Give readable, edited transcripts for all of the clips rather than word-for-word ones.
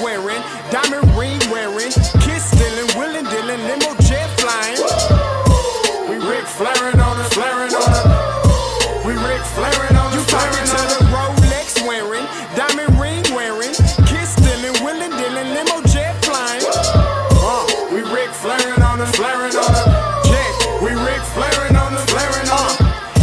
wearing, diamond ring wearing, kiss stealing, willing dealing, limo jet flying. We Ric Flairin' on us, flaring on us. We Ric Flairin' on us, you flaring to the Rolex wearing, diamond ring wearing, kiss stealing, willing dealing, limo jet flying. We Ric Flairin' on us, flaring on us. Yeah, we Ric Flairin' on us, flaring on us.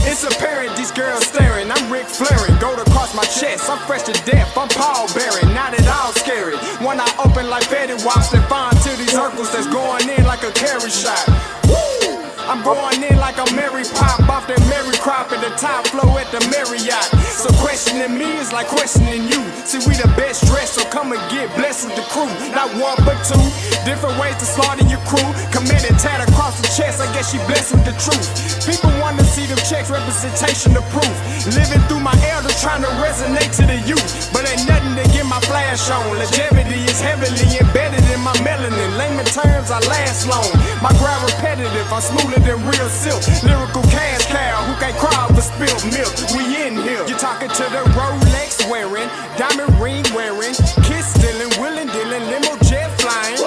It's apparent these girls staring. I'm Ric Flairin', gold across my chest. I'm fresh to death. I'm Paul Bearing, not at all scary. When I open like Betty Wops and find to these circles that's going in like a carry shot. Woo! I'm going in like a Mary Pop off that Mary Crop at the top flow at the Marriott. So questioning me is like questioning you. See, we the best dressed, so come and get blessed with the crew. Not one but two, different ways to slaughter your crew. Committed tat across the chest, I guess she blessed with the truth. People want to see them checks, representation of proof. Living through my elders trying to resonate to the youth. But ain't nothing to get my flash on. Longevity is heavily embedded in my melanin. Layman terms, I last long. My grind repetitive, I'm smoother than real silk. Lyrical cash cow who can't cry over spilled milk. We in here. You're talking to the Rolex wearing, diamond ring wearing, kiss stealing, willing dealing, limo jet flying.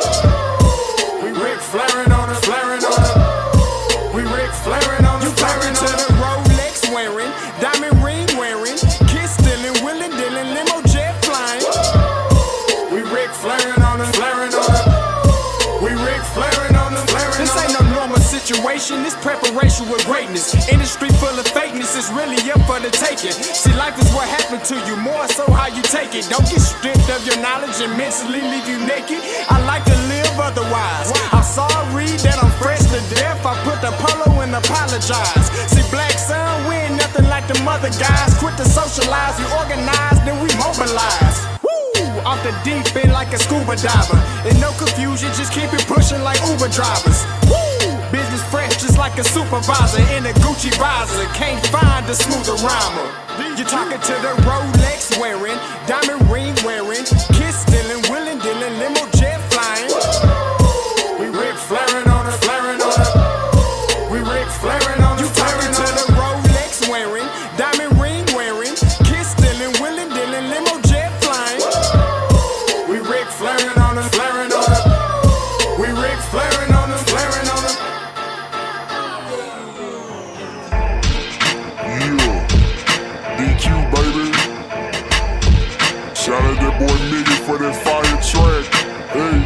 We Ric Flairin' on us, flaring on us. We Ric Flairin' on us, you flaring to the Rolex wearing, diamond ring wearing, kiss stealing, willing dealing, limo jet flying. We Ric Flairin' on us, flaring on us. We Ric Flairin' on us, flaring on us. This ain't no normal situation, this preparation with greatness. Industry full of fakeness, it's really up for the taking. See, life is what happened to you, more so how you take it. Don't get stripped of your knowledge and mentally leave you naked. I like to live otherwise. I'm sorry that I'm fresh to death. I put the polo and apologize. See, black son, we ain't nothing like them other guys. Quit to socialize, we organize, then we mobilize. Off the deep end like a scuba diver. And no confusion, just keep it pushing like Uber drivers. Woo! Business fresh just like a supervisor in a Gucci visor. Can't find a smoother rhymer. You're talking to the Rolex wearing, diamond ring wearing, kiss stealing, willing dealing, limo jet flying. We Ric Flairin' on us, flaring on us. We Ric Flairin' on us, flaring to the Rolex wearing, diamond ring wearing, kiss stealing, willing dealing, limo jet flying. We Ric Flairin' on us, flaring on us. We Ric Flairin' on us, flaring on us. Yeah, DQ baby. Shout out that boy Miggy for that fire track. Hey,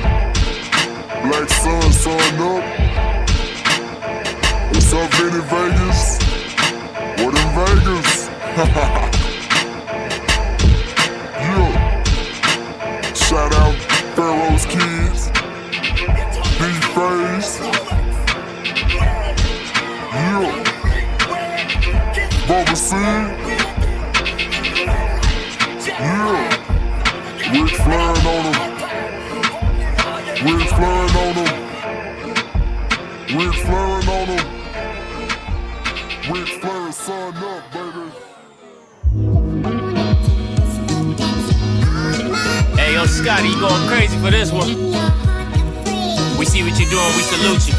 Black Sun, sun up. What's up, Vinny Vegas? What in Vegas? Yeah. Shout out Pharaoh's Kids, D-Face. Yeah. Bubba C. Yeah. Ric Flairin' on them. Ric Flairin' on them. Ric Flairin' on them. Ric Flair, son up, baby. Hey, yo, Scotty, you going crazy for this one. We see what you're doing, we salute you.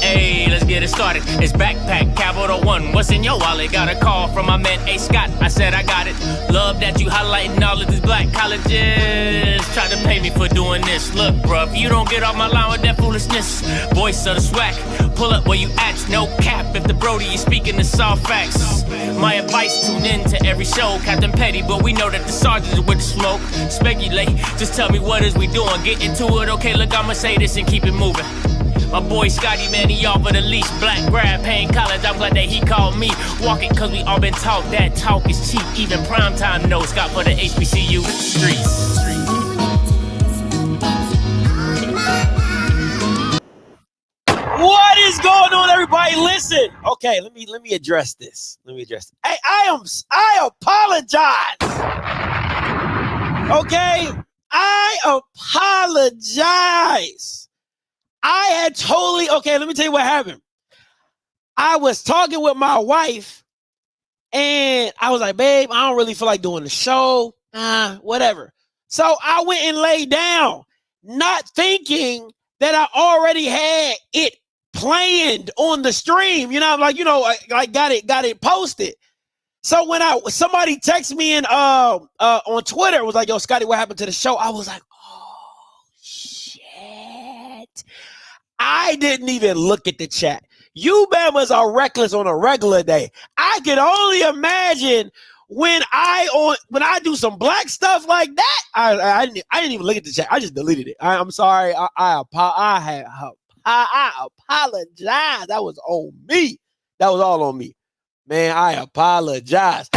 Hey, let's get it started. It's backpack, capital one. What's in your wallet? Got a call from my man A. Scott. I said I got it. Love that you highlighting all of these black colleges. Try to pay me for doing this. Look, bruh, if you don't get off my line with that foolishness, voice of the swag, pull up where you at. No cap if the Brody is speaking the soft facts. My advice, tune in to every show. Captain Petty, but we know that the sergeant is with the smoke. Speculate, just tell me what is we doing. Get into it, okay, look, I'ma say this and keep it moving. My boy Scotty, man, he offered the least. Black grad, paying college, I'm glad that he called me. Walking, cause we all been taught that talk is cheap. Even primetime knows Scott for the HBCU streets. What is going on, everybody? Listen. Okay, let me address this. Hey, I apologize. Okay? I apologize. I had okay, let me tell you what happened. I was talking with my wife and I was like, babe, I don't really feel like doing the show. Whatever. So I went and laid down, not thinking that I already had it planned on the stream. You know, like got it posted. So when somebody texted me in on Twitter, it was like, yo, Scotty, what happened to the show? I was like, oh shit. I didn't even look at the chat. You Bamas are reckless on a regular day. I can only imagine when I do some black stuff like that. I didn't even look at the chat. I just deleted it. I'm sorry. I apologize. That was on me. That was all on me. Man, I apologize.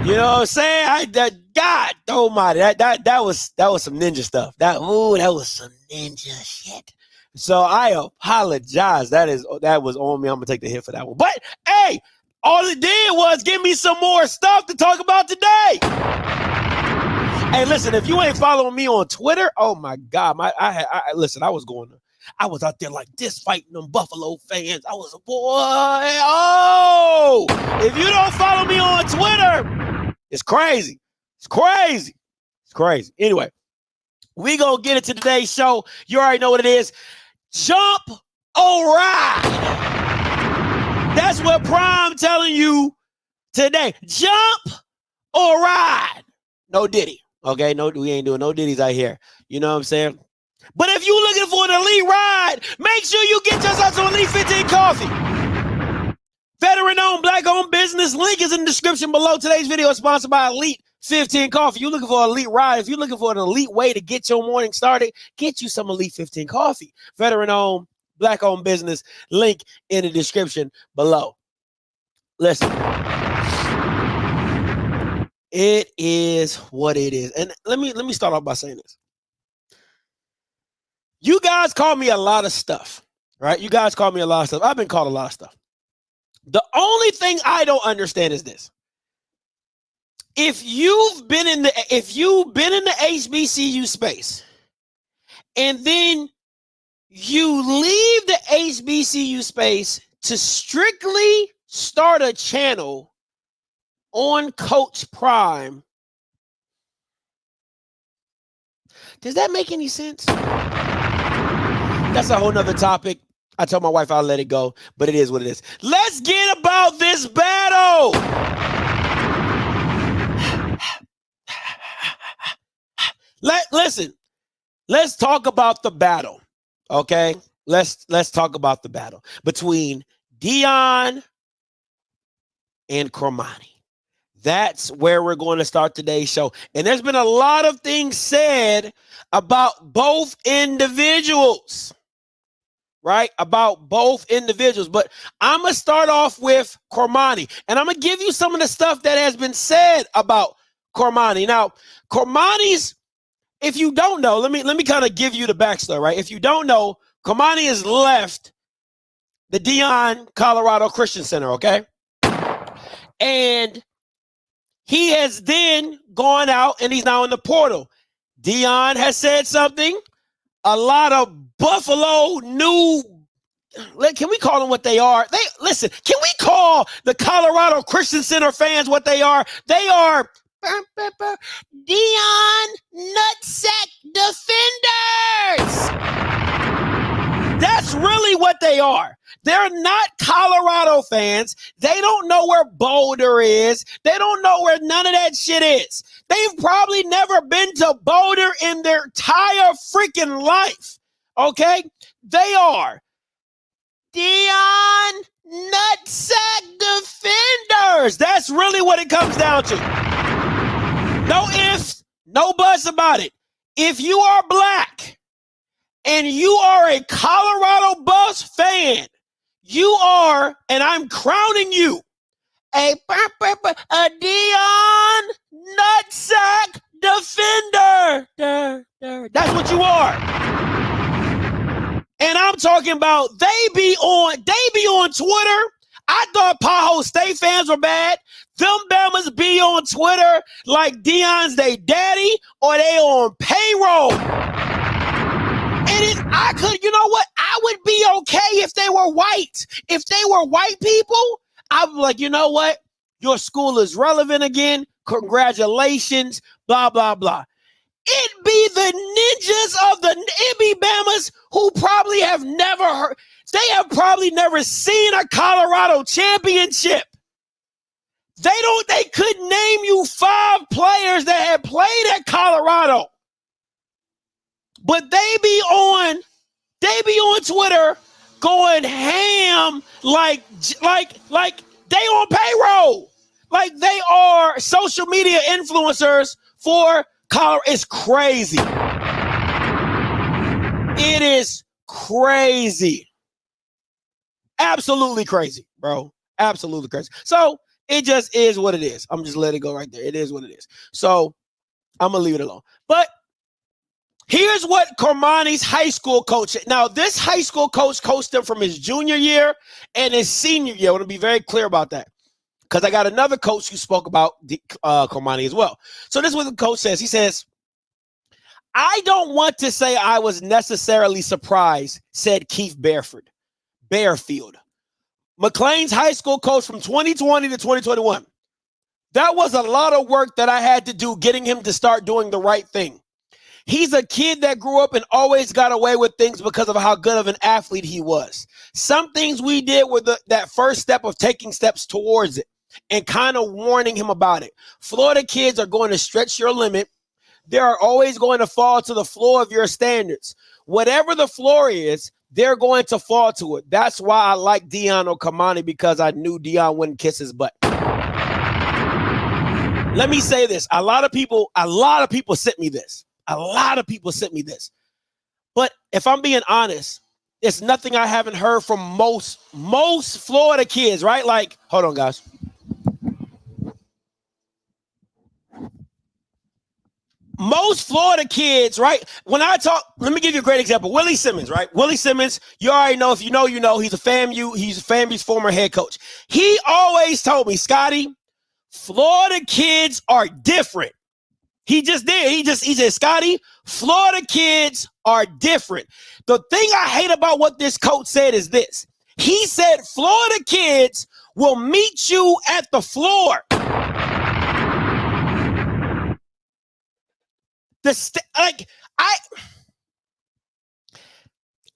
You know what I'm saying? God almighty, that was some ninja stuff. That was some ninja shit. So I apologize. That was on me. I'm gonna take the hit for that one. But hey, all it did was give me some more stuff to talk about today. Hey, listen, if you ain't following me on Twitter, oh my God, listen, I was out there like this fighting them Buffalo fans. I was a boy. Oh, if you don't follow me on Twitter, it's crazy. It's crazy. It's crazy. Anyway, we gonna get into today's show. You already know what it is. Jump or ride. That's what Prime telling you today. Jump or ride. No Diddy. Okay, no, we ain't doing no Diddies out here. You know what I'm saying? But if you're looking for an elite ride, make sure you get yourself some Elite 15 coffee. Veteran-owned, black-owned business. Link is in the description below. Today's video is sponsored by Elite 15 Coffee. You're looking for an elite ride. If you're looking for an elite way to get your morning started, get you some Elite 15 Coffee. Veteran-owned, black-owned business. Link in the description below. Listen. It is what it is. And let me start off by saying this. You guys call me a lot of stuff, right? You guys call me a lot of stuff. I've been called a lot of stuff. The only thing I don't understand is this. If you've been in the HBCU space and then you leave the HBCU space to strictly start a channel on Coach Prime, does that make any sense? That's a whole nother topic. I told my wife I'll let it go, but it is what it is. Let's get about this battle. Listen, let's talk about the battle, okay? Let's talk about the battle between Dion and Cormani. That's where we're going to start today's show. And there's been a lot of things said about both individuals, right? About both individuals. But I'm going to start off with Cormani. And I'm going to give you some of the stuff that has been said about Cormani. Now, Cormani's, if you don't know, let me kind of give you the backstory, right? If you don't know, Cormani has left the Dion Colorado Christian Center, okay? And he has then gone out and he's now in the portal. Dion has said something. A lot of Buffalo new, can we call them what they are? Listen, can we call the Colorado Christian Center fans what they are? They are Dion Nutsack Defenders. That's really what they are. They're not Colorado fans. They don't know where Boulder is. They don't know where none of that shit is. They've probably never been to Boulder in their entire freaking life. Okay? They are Dion Nutsack Defenders. That's really what it comes down to. No ifs, no buts about it. If you are black and you are a Colorado Buffs fan, you are, and I'm crowning you, a Dion Nutsack Defender. That's what you are. And I'm talking about they be on Twitter. I thought Paho State fans were bad. Them Bamas be on Twitter like Dion's they daddy or they on payroll. You know what? I would be okay if they were white. If they were white people, I'd be like, you know what? Your school is relevant again. Congratulations, blah, blah, blah. It be the ninjas of the Ibby Bamas who probably have never heard. They have probably never seen a Colorado championship. They couldn't name you 5 players that had played at Colorado. But they be on Twitter going ham like they on payroll. Like they are social media influencers for Colorado. It's crazy. It is crazy. Absolutely crazy, bro. Absolutely crazy. So it just is what it is. I'm just letting it go right there. It is what it is. So I'm going to leave it alone. But here's what Cormani's high school coach. Now, this high school coach coached him from his junior year and his senior year. I want to be very clear about that because I got another coach who spoke about Cormani as well. So this is what the coach says. He says, I don't want to say I was necessarily surprised, said Keith Bearfield, McLean's high school coach from 2020 to 2021. That was a lot of work that I had to do getting him to start doing the right thing. He's a kid that grew up and always got away with things because of how good of an athlete he was. Some things we did were that first step of taking steps towards it and kind of warning him about it. Florida kids are going to stretch your limit. They are always going to fall to the floor of your standards. Whatever the floor is, they're going to fall to it. That's why I like Dion Okamani, because I knew Dion wouldn't kiss his butt. Let me say this. A lot of people sent me this. But if I'm being honest, it's nothing I haven't heard from most Florida kids, right? Like, hold on, guys. Most Florida kids, right? When I talk, let me give you a great example. Willie Simmons, right? Willie Simmons, you already know, if you know, you know, he's FAMU's former head coach. He always told me, Scotty, Florida kids are different. He just did. He said, Scotty, Florida kids are different. The thing I hate about what this coach said is this. He said, Florida kids will meet you at the floor.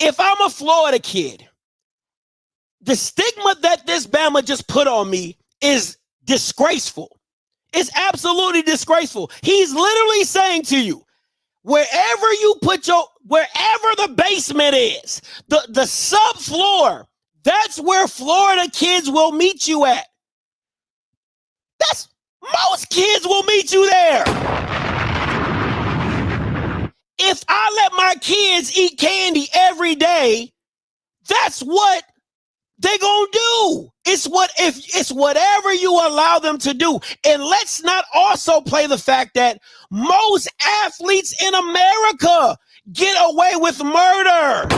If I'm a Florida kid, the stigma that this Bama just put on me is disgraceful. It's absolutely disgraceful. He's literally saying to you, wherever the basement is, the subfloor, that's where Florida kids will meet you at. Most kids will meet you there. If I let my kids eat candy every day, that's what they're gonna do. It's whatever you allow them to do. And let's not also play the fact that most athletes in America get away with murder.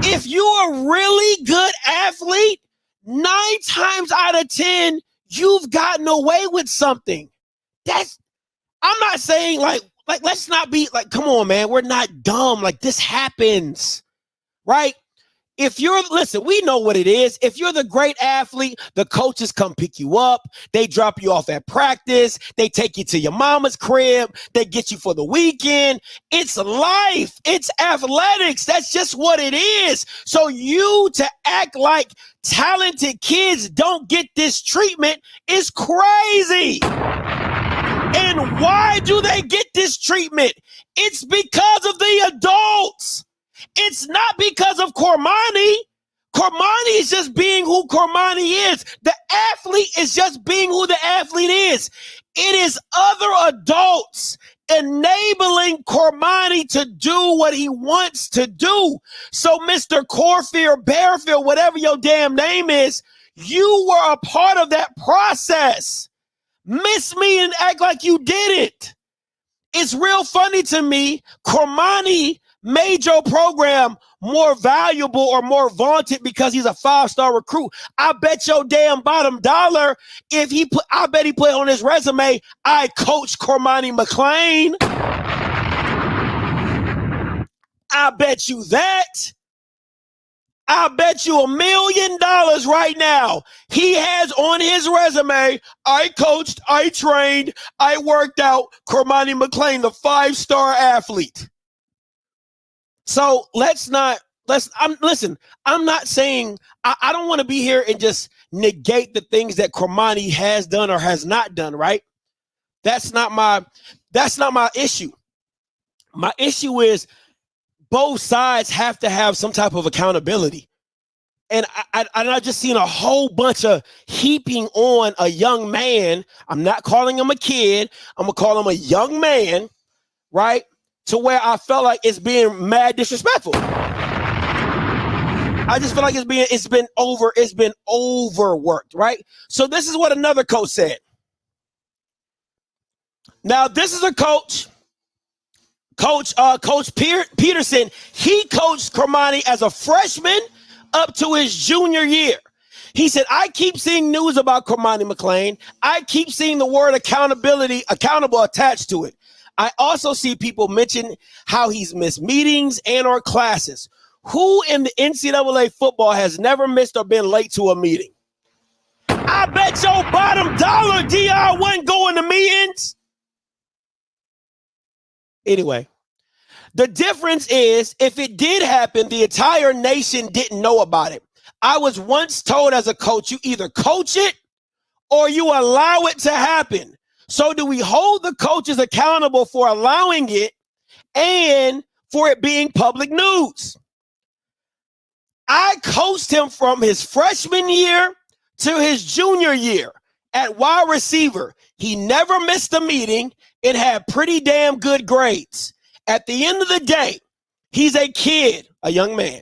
If you're a really good athlete, 9 times out of 10, you've gotten away with something. I'm not saying like let's not be like, come on, man, we're not dumb. Like, this happens, right? Listen, we know what it is. If you're the great athlete, the coaches come pick you up. They drop you off at practice. They take you to your mama's crib. They get you for the weekend. It's life. It's athletics. That's just what it is. So you to act like talented kids don't get this treatment is crazy. And why do they get this treatment? It's because of the adults. It's not because of Cormani. Cormani is just being who Cormani is. The athlete is just being who the athlete is. It is other adults enabling Cormani to do what he wants to do. So Mr. Corfield, Bearfield, whatever your damn name is, you were a part of that process. Miss me and act like you did it. It's real funny to me. Cormani made your program more valuable or more vaunted because he's a 5-star recruit. I bet your damn bottom dollar I bet he put on his resume, I coach Cormani McLean. I bet you that. I bet you $1 million right now. He has on his resume, I coached, I trained, I worked out Cormani McLean, the 5-star athlete. So let's not listen, I'm not saying I don't want to be here and just negate the things that Cormani has done or has not done, right? That's not my issue. My issue is both sides have to have some type of accountability. And I've just seen a whole bunch of heaping on a young man. I'm not calling him a kid. I'm going to call him a young man, right? To where I felt like it's being mad disrespectful. I just feel like it's been overworked, right? So this is what another coach said. Now, this is a coach, Coach Peterson. He coached Cormani as a freshman up to his junior year. He said, I keep seeing news about Cormani McClain. I keep seeing the word accountable attached to it. I also see people mention how he's missed meetings and or classes. Who in the NCAA football has never missed or been late to a meeting? I bet your bottom dollar DR wasn't going to meetings. Anyway, the difference is if it did happen, the entire nation didn't know about it. I was once told as a coach, you either coach it or you allow it to happen. So do we hold the coaches accountable for allowing it and for it being public news? I coached him from his freshman year to his junior year at wide receiver. He never missed a meeting and had pretty damn good grades. At the end of the day, he's a kid, a young man.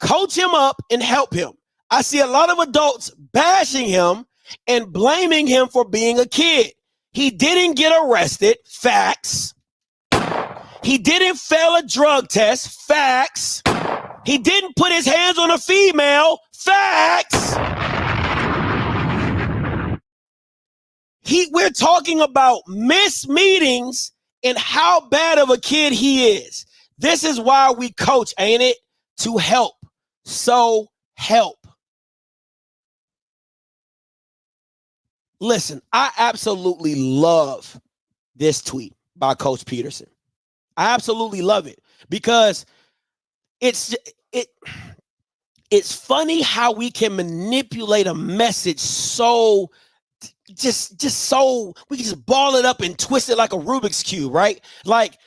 Coach him up and help him. I see a lot of adults bashing him and blaming him for being a kid. He didn't get arrested. Facts. He didn't fail a drug test. Facts. He didn't put his hands on a female. Facts. We're talking about missed meetings and how bad of a kid he is. This is why we coach, ain't it? To help. So help. Listen, I absolutely love this tweet by Coach Peterson. I absolutely love it because it's funny how we can manipulate a message so so we can just ball it up and twist it like a Rubik's Cube, right? Like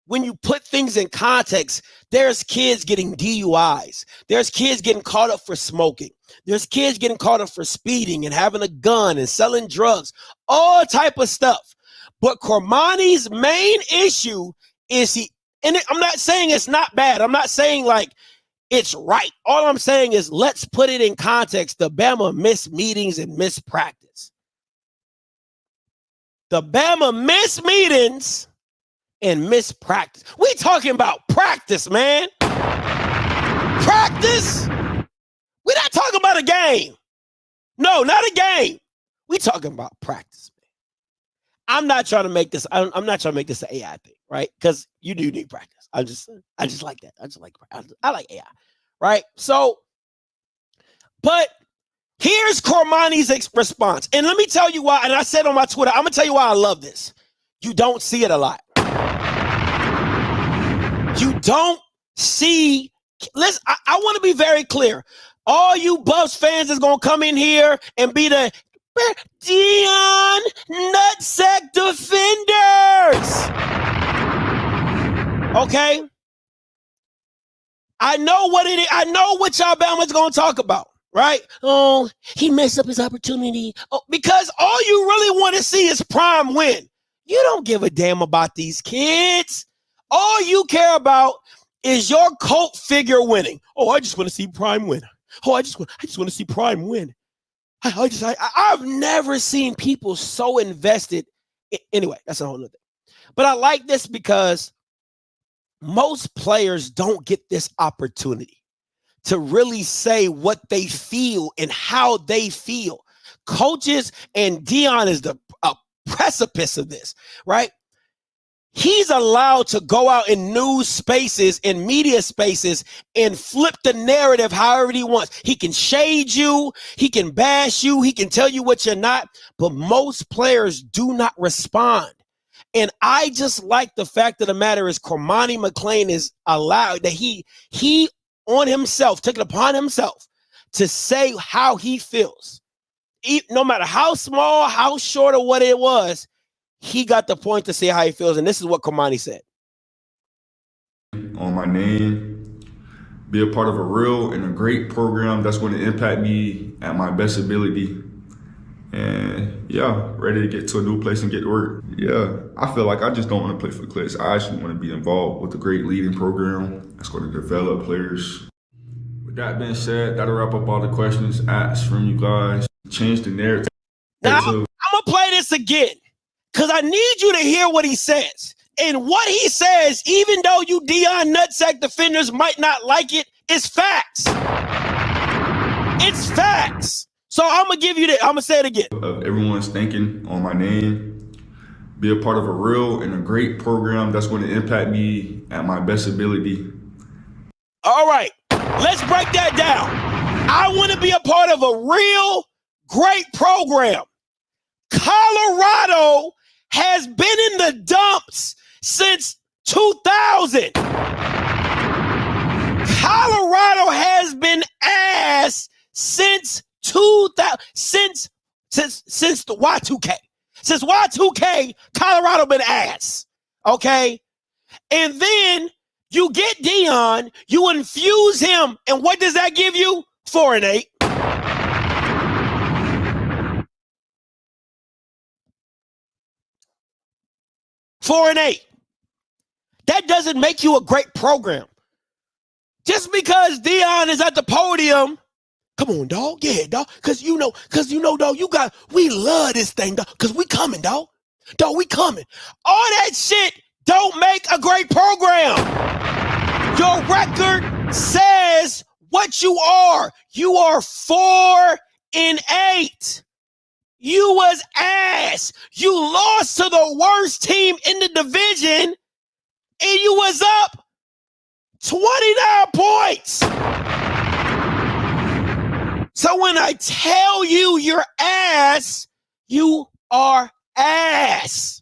when you put things in context, there's kids getting DUIs. There's kids getting caught up for smoking. There's kids getting caught up for speeding and having a gun and selling drugs, all type of stuff. But Cormani's main issue is I'm not saying it's not bad. I'm not saying like it's right. All I'm saying is let's put it in context. The Bama missed meetings and missed practice. The Bama missed meetings and missed practice. We talking about practice, man. Practice? We're not talking about a game. No, not a game. We talking about practice, man. I'm not trying to make this an AI thing, right? Because you do need practice. I just like that. I like AI, right? So, but here's Cormani's response. And let me tell you why, and I said on my Twitter, I'm going to tell you why I love this. You don't see it a lot. You don't see, listen, I want to be very clear. All you Buffs fans is going to come in here and be the Deion Nutsack defenders. Okay? I know what it is. I know what Alabama's going to talk about, right? Oh, he messed up his opportunity. Oh, because all you really want to see is Prime win. You don't give a damn about these kids. All you care about is your cult figure winning. Oh, I just want to see Prime win. Oh, I just want to see Prime win. I've never seen people so invested. Anyway, that's a whole other thing. But I like this because most players don't get this opportunity to really say what they feel and how they feel. Coaches, and Deion is the precipice of this, right? He's allowed to go out in news spaces and media spaces and flip the narrative however he wants. He can shade you. He can bash you. He can tell you what you're not. But most players do not respond. And I just like the fact of the matter is Cormani McClain is allowed that he on himself, took it upon himself to say how he feels. No matter how small, how short, or what it was, he got the point to say how he feels. And this is what Kamani said. On my name, be a part of a real and a great program that's going to impact me at my best ability. And yeah, ready to get to a new place and get to work. Yeah, I feel like I just don't want to play for the Clips. I actually want to be involved with a great leading program that's going to develop players. With that being said, that'll wrap up all the questions asked from you guys. Change the narrative. Now, I'm going to play this again because I need you to hear what he says. And what he says, even though you Deion Nutsack defenders might not like it, is facts. It's facts. So I'm going to give you that. I'm going to say it again. Everyone's thinking on my name, be a part of a real and a great program that's going to impact me at my best ability. All right, let's break that down. I want to be a part of a real great program. Colorado has been in the dumps since 2000. Colorado has been ass since 2000, since the Y2K. Since Y2K, Colorado been ass. Okay? And then you get Deion, you infuse him, and what does that give you? 4-8. Four and 8. That doesn't make you a great program. Just because Deion is at the podium, come on, dog. Yeah, dog. Cause you know, dog, we love this thing, dog. Cause we coming, dog. Dog, we coming. All that shit don't make a great program. Your record says what you are. You are 4 and 8. You was ass. You lost to the worst team in the division, and you was up 29 points. So when I tell you you're ass, you are ass.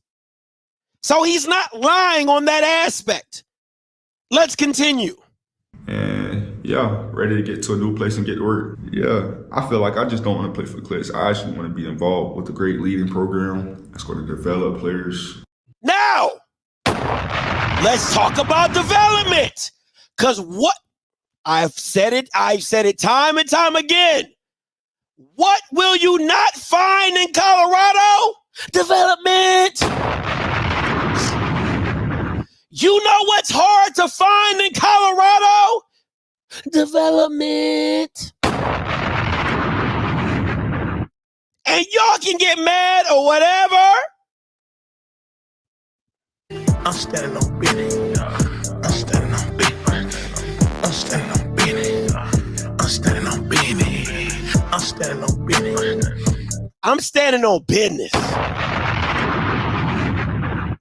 So he's not lying on that aspect. Let's continue. And yeah, ready to get to a new place and get to work. Yeah, I feel like I just don't want to play for the Clips. I actually want to be involved with a great leading program that's going to develop players. Now, let's talk about development. Because what I've said it time and time again. What will you not find in Colorado? Development. You know what's hard to find in Colorado? Development. And y'all can get mad or whatever. I'm standing on business. I'm standing on business. I'm standing on business. I'm standing on business. I'm standing on business. I'm standing on business.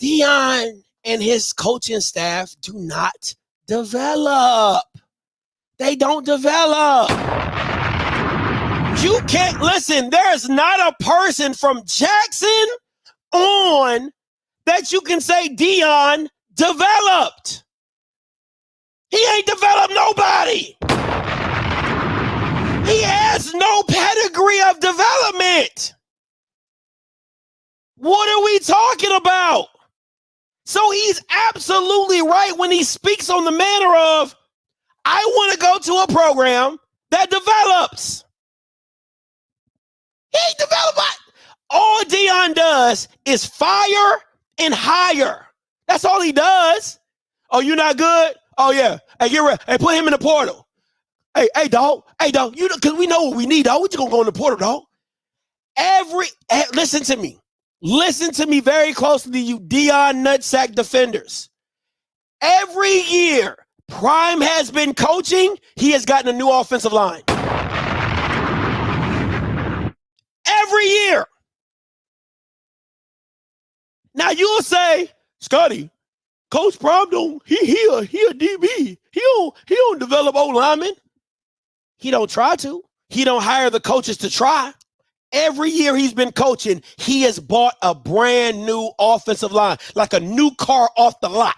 Deion and his coaching staff do not develop. They don't develop. You can't listen. There's not a person from Jackson on that you can say Deion developed. He ain't developed nobody. He has no pedigree of development. What are we talking about? So he's absolutely right when he speaks on the manner of, I want to go to a program that develops. He ain't developed. All Deion does is fire and hire. That's all he does. Oh, you not good? Oh, yeah. Hey, get ready. Hey, put him in the portal. Hey, dog. Hey, dog. You know, because we know what we need, dog. We just going to go in the portal, dog. Listen to me. Listen to me very closely, you Deion Nutsack defenders. Every year Prime has been coaching, he has gotten a new offensive line. Every year. Now you'll say, Scotty, Coach Prime he a DB. He don't develop old linemen. He don't try to. He don't hire the coaches to try. Every year he's been coaching, he has bought a brand new offensive line, like a new car off the lot.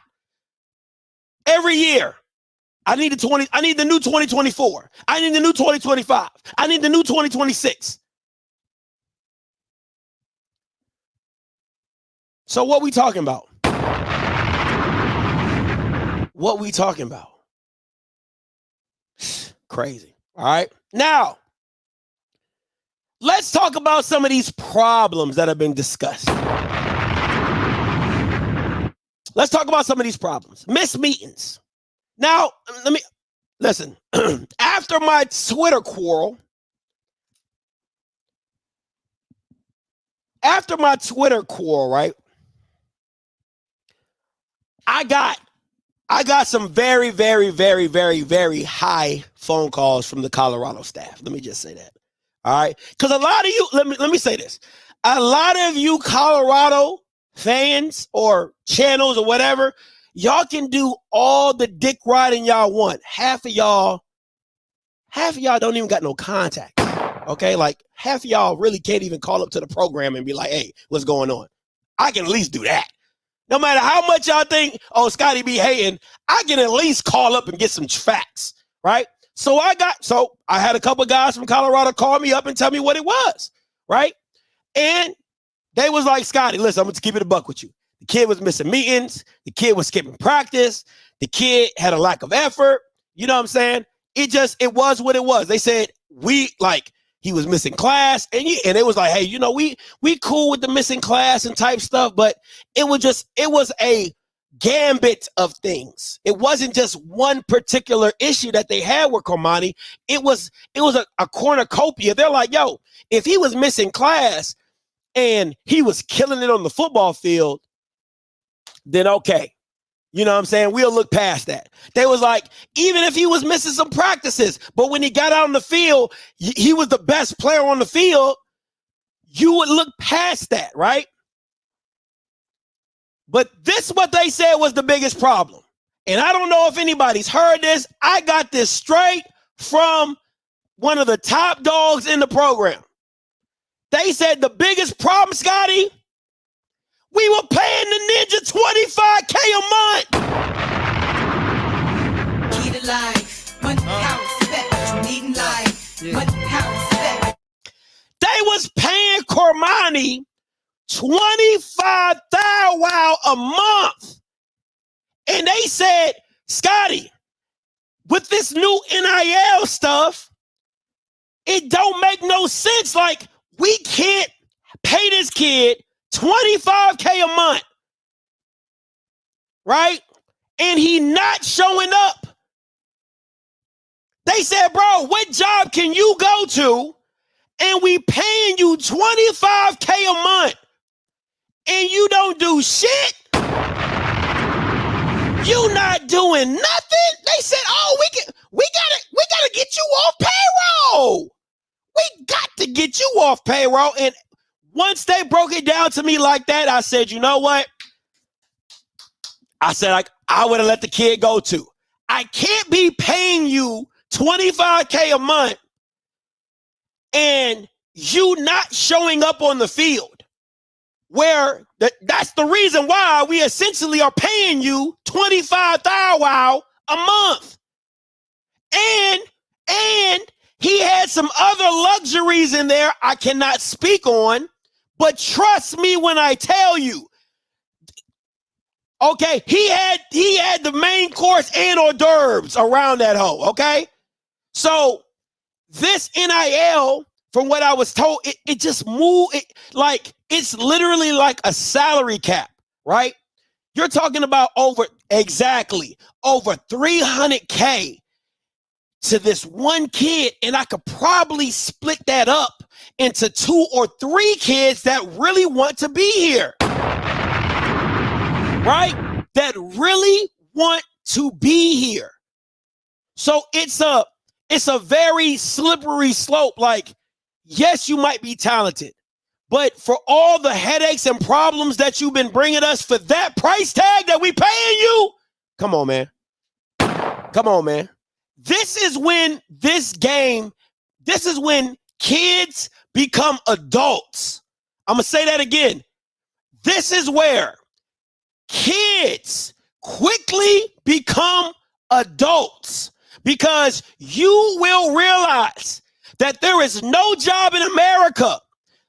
Every year. I need the new 2024. I need the new 2025. I need the new 2026. So what we talking about? What we talking about? Crazy. All right. Now, let's talk about some of these problems that have been discussed. Let's talk about some of these problems. Missed meetings. Now, let me listen. After my Twitter quarrel, right? I got some very, very, very, very, very high phone calls from the Colorado staff. Let me just say that. All right. Because a lot of you, let me say this. A lot of you Colorado fans or channels or whatever, y'all can do all the dick riding y'all want. Half of y'all don't even got no contact. Okay. Like half of y'all really can't even call up to the program and be like, hey, what's going on? I can at least do that. No matter how much y'all think, oh, Scotty be hating, I can at least call up and get some facts, right? So I had a couple guys from Colorado call me up and tell me what it was, right? And they was like, Scotty, listen, I'm going to keep it a buck with you. The kid was missing meetings. The kid was skipping practice. The kid had a lack of effort. You know what I'm saying? It was what it was. They said, he was missing class, and it was like, hey, you know, we cool with the missing class and type stuff, but it was a gambit of things. It wasn't just one particular issue that they had with Cormani. It was a cornucopia. They're like, yo, if he was missing class and he was killing it on the football field, then okay. You know what I'm saying? We'll look past that. They was like, even if he was missing some practices, but when he got out on the field, he was the best player on the field, you would look past that, right? But this what they said was the biggest problem. And I don't know if anybody's heard this. I got this straight from one of the top dogs in the program. They said the biggest problem, Scotty, we were paying the ninja $25K a month. Need a life. Money, power, respect. Needing life. Money, power, respect. They was paying Cormani $25,000 a month. And they said, Scotty, with this new NIL stuff, it don't make no sense. Like, we can't pay this kid $25K a month, right? And he not showing up. They said, bro, what job can you go to and we paying you $25K a month and you don't do shit? You not doing nothing? They said, oh, we gotta get you off payroll. We got to get you off payroll. And once they broke it down to me like that, I said, you know what? I said, I would have let the kid go too. I can't be paying you $25K a month and you not showing up on the field, where that's the reason why we essentially are paying you $25,000 a month. And he had some other luxuries in there I cannot speak on. But trust me when I tell you, okay, he had the main course and hors d'oeuvres around that hoe, okay? So this NIL, from what I was told, it just moved, it's literally like a salary cap, right? You're talking about over 300K to this one kid, and I could probably split that up into 2 or 3 kids that really want to be here, right? That really want to be here. So it's a very slippery slope. Like, yes, you might be talented, but for all the headaches and problems that you've been bringing us for that price tag that we paying you, come on, man. Come on, man. This is when kids become adults. I'm going to say that again. This is where kids quickly become adults, because you will realize that there is no job in America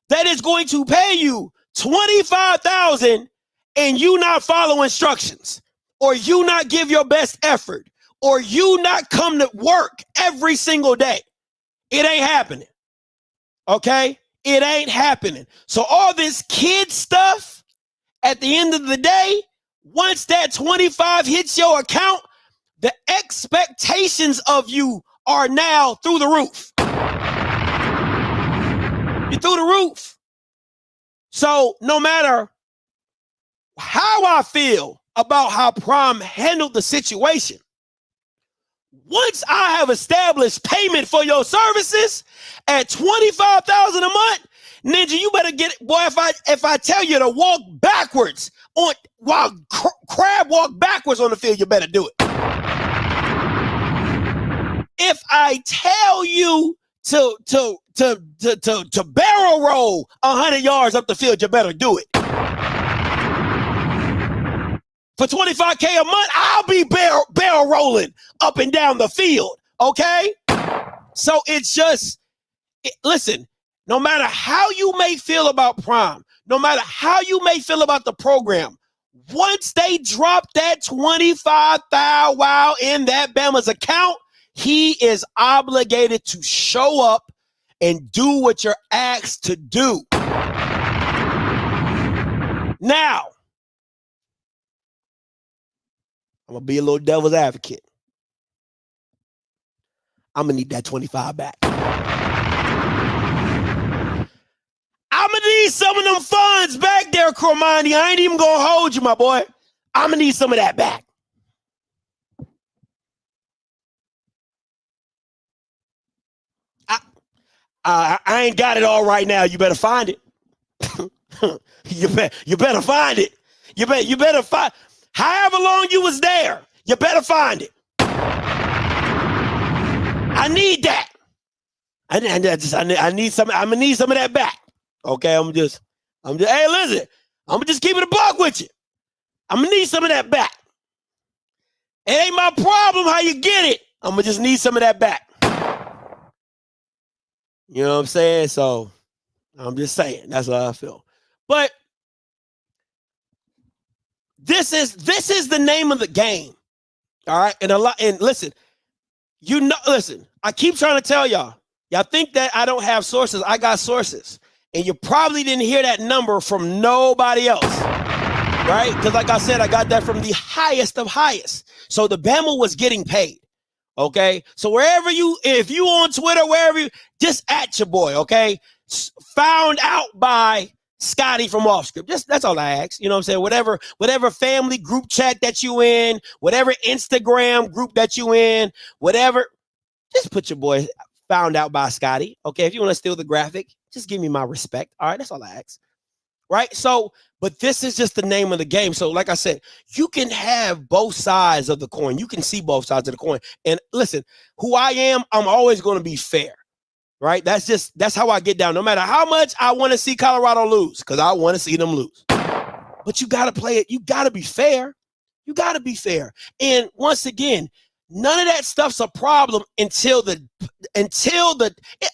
that is going to pay you $25,000 and you not follow instructions, or you not give your best effort, or you not come to work every single day. It ain't happening. Okay? It ain't happening. So all this kid stuff, at the end of the day, once that 25 hits your account, the expectations of you are now through the roof. You're through the roof. So no matter how I feel about how Prime handled the situation, once I have established payment for your services at $25,000 a month, Ninja, you better get it. Boy, if I tell you to walk backwards on while Crab walk backwards on the field, you better do it. If I tell you to barrel roll 100 yards up the field, you better do it. For $25K a month, I'll be barrel rolling up and down the field, okay? So it's just, listen, no matter how you may feel about Prime, no matter how you may feel about the program, once they drop that 25,000 wow in that Bama's account, he is obligated to show up and do what you're asked to do. Now, I'm going to be a little devil's advocate. I'm going to need that 25 back. I'm going to need some of them funds back there, Cormani. I ain't even going to hold you, my boy. I'm going to need some of that back. I ain't got it all right now. You better find it. You better find it. You better find. However long you was there, you better find it. I need that. I need some. I'm gonna need some of that back. Okay, I'm just. Hey, listen. I'm gonna just keep it a buck with you. I'm gonna need some of that back. It ain't my problem how you get it. I'm gonna just need some of that back. You know what I'm saying? So I'm just saying. That's how I feel. But this is the name of the game. All right. And listen, I keep trying to tell y'all think that I don't have sources. I got sources. And you probably didn't hear that number from nobody else. Right? Because like I said, I got that from the highest of highest. So the Bama was getting paid. Okay. So if you on Twitter, wherever you, just at your boy. Okay. Found out by Scotty from OFFSCRIPT. That's all I ask. You know what I'm saying? Whatever family group chat that you in, whatever Instagram group that you in, whatever, just put your boy found out by Scotty. Okay. If you want to steal the graphic, just give me my respect. All right. That's all I ask. Right. So, but this is just the name of the game. So like I said, you can have both sides of the coin. You can see both sides of the coin. And listen, who I am, I'm always going to be fair. Right? That's how I get down. No matter how much I want to see Colorado lose, because I want to see them lose. But you got to play it. You got to be fair. You got to be fair. And once again, none of that stuff's a problem until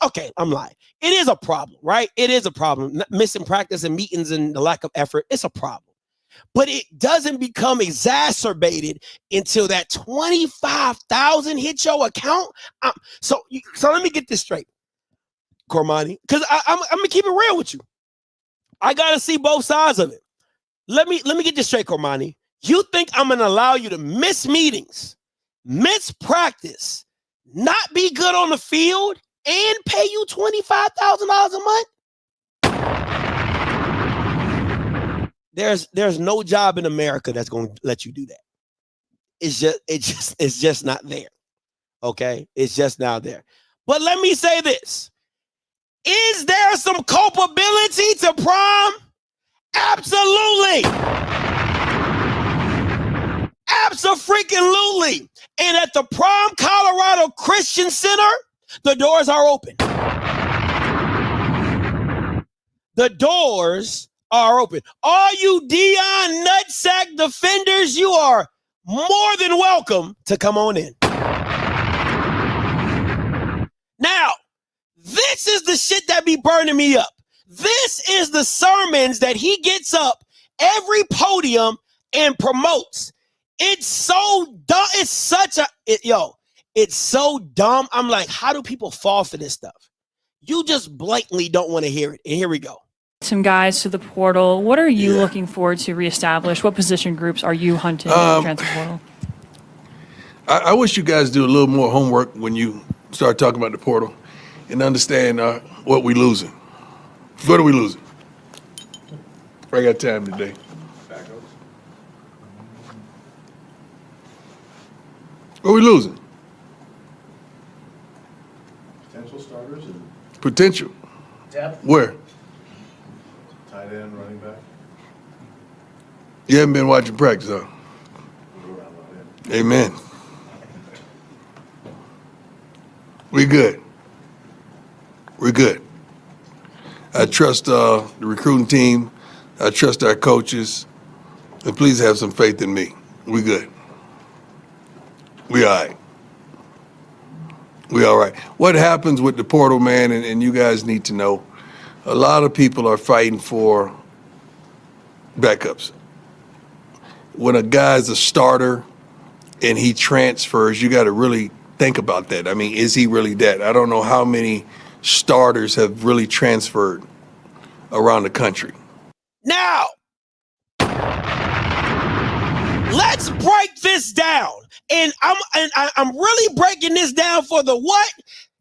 okay, I'm lying. It is a problem, right? It is a problem. Missing practice and meetings and the lack of effort, it's a problem. But it doesn't become exacerbated until that 25,000 hit your account. So let me get this straight, Cormani, because I'm gonna keep it real with you. I gotta see both sides of it. Let me get this straight, Cormani. You think I'm gonna allow you to miss meetings, miss practice, not be good on the field, and pay you $25,000 a month? There's no job in America that's going to let you do that. It's just not there. Okay? It's just not there. But let me say this. Is there some culpability to Prime? Absolutely. Abso-freaking-lutely. And at the Prime Colorado Christian Center, the doors are open. The doors are open. All you Dion nutsack defenders, you are more than welcome to come on in. Now, this is the shit that be burning me up. This is the sermons that he gets up every podium and promotes. It's so dumb. It's such a, it's so dumb. I'm like, how do people fall for this stuff? You just blatantly don't want to hear it. And here we go. Some guys to the portal. What are you looking forward to reestablish? What position groups are you hunting in the transfer portal? I wish you guys do a little more homework when you start talking about the portal and understand what we losing. What are we losing? I got time today. What are we losing? Potential starters and Potential. depth. Where? Tight end, running back. You haven't been watching practice, huh? We'll go around about it. Amen. We good. We're good. I trust the recruiting team. I trust our coaches. And please have some faith in me. We good. We all right. We all right. What happens with the portal, man, and you guys need to know, a lot of people are fighting for backups. When a guy's a starter and he transfers, you got to really think about that. I mean, is he really that? I don't know how many starters have really transferred around the country. Now, let's break this down. And I'm really breaking this down for the what?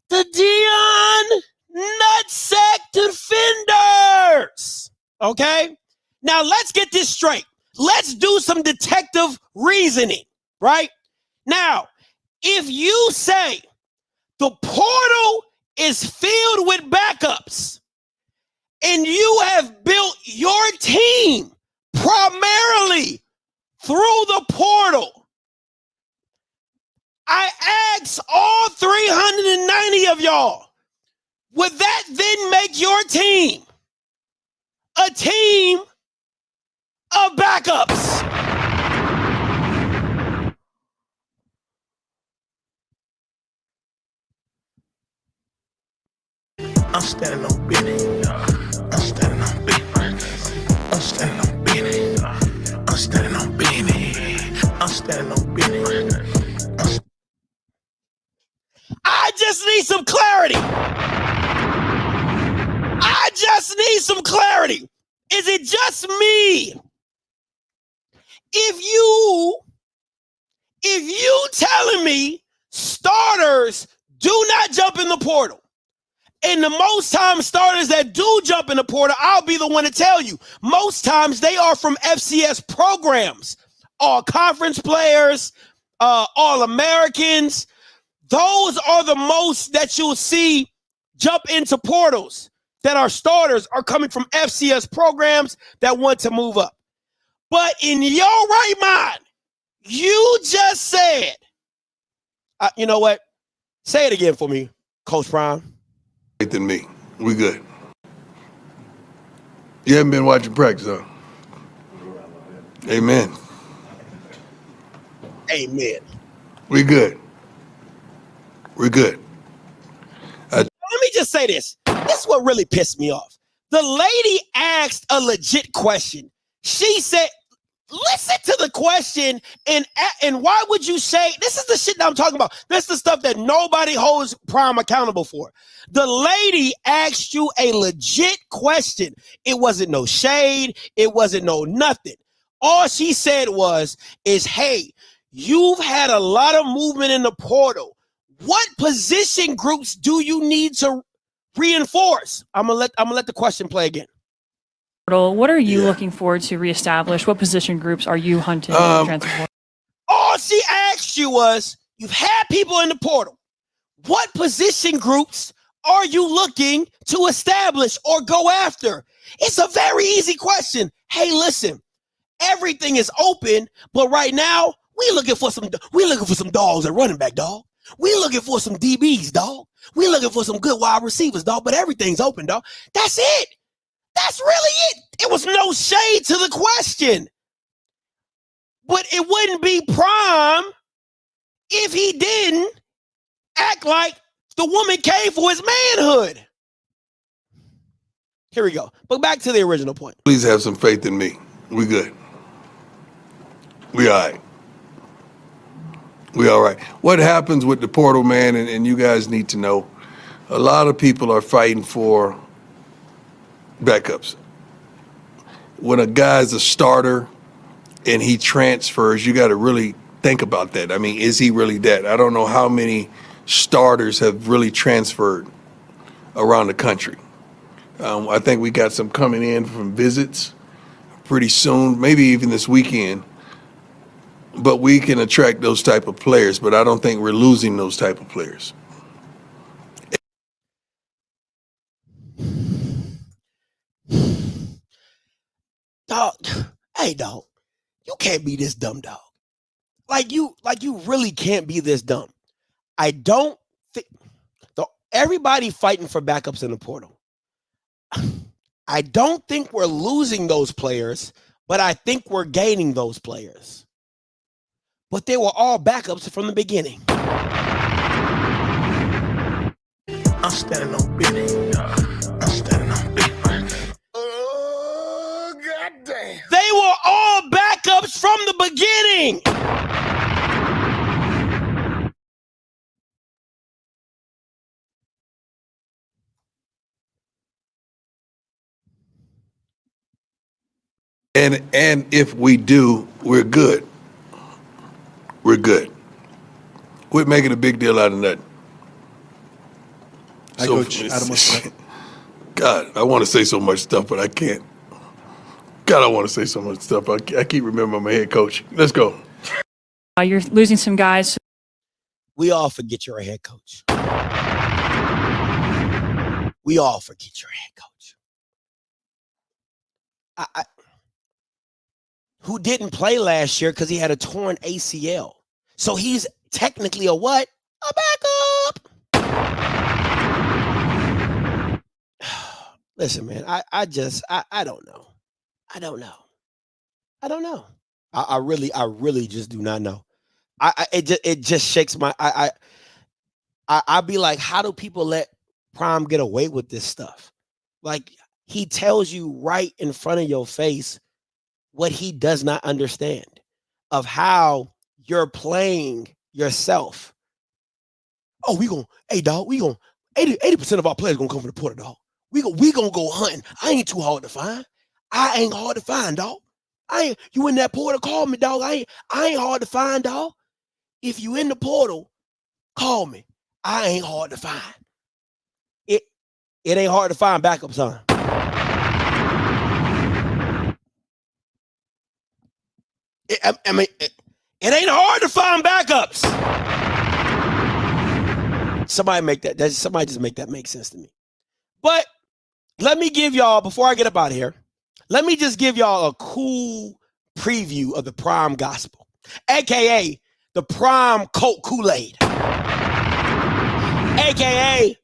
The Dion Nutsack Defenders. Okay? Now, let's get this straight. Let's do some detective reasoning, right? Now, if you say the portal is filled with backups and you have built your team primarily through the portal, I ask all 390 of y'all, would that then make your team a team of backups? I'm standing on business. I'm standing on business. I'm standing on business. I'm standing on business. I'm standing on business. I just need some clarity. I just need some clarity. Is it just me? If you telling me starters do not jump in the portal, and the most times starters that do jump in the portal, I'll be the one to tell you, most times they are from FCS programs, all conference players, all Americans. Those are the most that you'll see jump into portals that are starters are coming from FCS programs that want to move up. But in your right mind, you just said, you know what? Say it again for me, Coach Brown. Faith in me. We good. You haven't been watching practice, huh? We'll go around about it. Amen. Amen. We good. We're good. Let me just say this. This is what really pissed me off. The lady asked a legit question. She said, listen to the question, and why would you say, this is the shit that I'm talking about. This is the stuff that nobody holds Prime accountable for. The lady asked you a legit question. It wasn't no shade. It wasn't no nothing. All she said is, hey, you've had a lot of movement in the portal. What position groups do you need to reinforce? I'm gonna let the question play again. What are you looking forward to reestablish? What position groups are you hunting in the transfer portal? All she asked you was, you've had people in the portal. What position groups are you looking to establish or go after? It's a very easy question. Hey, listen, everything is open, but right now we looking for some dogs at running back, dog. We looking for some DBs, dog. We looking for some good wide receivers, dog. But everything's open, dog. That's it. That's really it. It was no shade to the question. But it wouldn't be Prime if he didn't act like the woman came for his manhood. Here we go. But back to the original point. Please have some faith in me. We good. We all right. We all right. What happens with the portal, man, and you guys need to know, a lot of people are fighting for backups. When a guy's a starter and he transfers, you got to really think about that. I mean, is he really that? I don't know how many starters have really transferred around the country. I think we got some coming in from visits pretty soon, maybe even this weekend. But we can attract those type of players, but I don't think we're losing those type of players. Dog, hey dog, you can't be this dumb, dog. Like you really can't be this dumb. I don't think everybody fighting for backups in the portal. I don't think we're losing those players, but I think we're gaining those players. But they were all backups from the beginning. I'm standing on business. I'm standing on business. Oh, goddamn. They were all backups from the beginning. And if we do, we're good. We're good. Quit making a big deal out of nothing. Hi, Coach Adam Smith. God, I want to say so much stuff, but I can't. God, I want to say so much stuff. I keep remembering my head coach. Let's go. You're losing some guys. We all forget you're a head coach. We all forget you're a head coach. Who didn't play last year because he had a torn ACL. So he's technically a what? A backup. Listen, man, I don't know. I don't know. I really just do not know. It just shakes my I'd be like, how do people let Prime get away with this stuff? Like, he tells you right in front of your face what he does not understand of how you're playing yourself. Oh, hey dog, 80% of our players gonna come from the portal, dog. We gonna go hunting. I ain't too hard to find. I ain't hard to find, dog. You in that portal, call me, dog. I ain't hard to find, dog. If you in the portal, call me. I ain't hard to find. It ain't hard to find backups, huh? It ain't hard to find backups. Somebody just make that make sense to me. But let me give y'all, before I get up out of here, let me just give y'all a cool preview of the Prime Gospel, aka the Prime Colt Kool-Aid, aka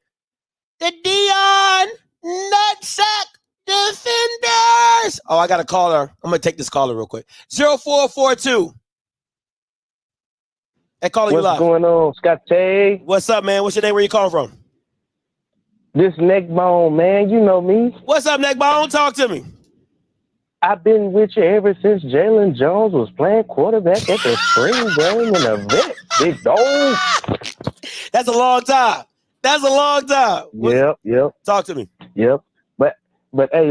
the Dion Nutsack Defenders. Oh, I got a caller. I'm going to take this caller real quick. 0442. That caller, you live. What's going on, Scott Tay? What's up, man? What's your name? Where you calling from? This Neckbone, man. You know me. What's up, Neckbone? Talk to me. I've been with you ever since Jalen Jones was playing quarterback at the spring game in the vet, big dog. That's a long time. Yep. Talk to me. Yep. But hey,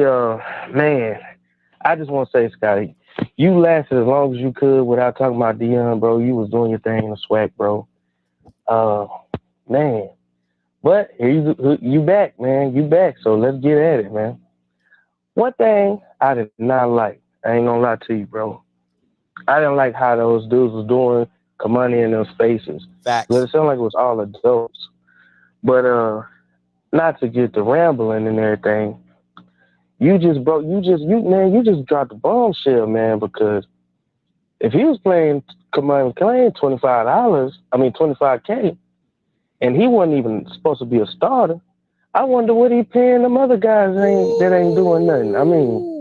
man, I just want to say, Scotty, you lasted as long as you could without talking about Dion, bro. You was doing your thing in the swag, bro. Man. But here you back, man. You back. So let's get at it, man. One thing I did not like, I ain't gonna lie to you, bro. I didn't like how those dudes was doing Kamani in those faces. Facts. But it sounded like it was all adults. But not to get the rambling and everything. You just dropped the bombshell, man, because if he was playing Kamani $25K, and he wasn't even supposed to be a starter, I wonder what he paying them other guys that ain't doing nothing. I mean,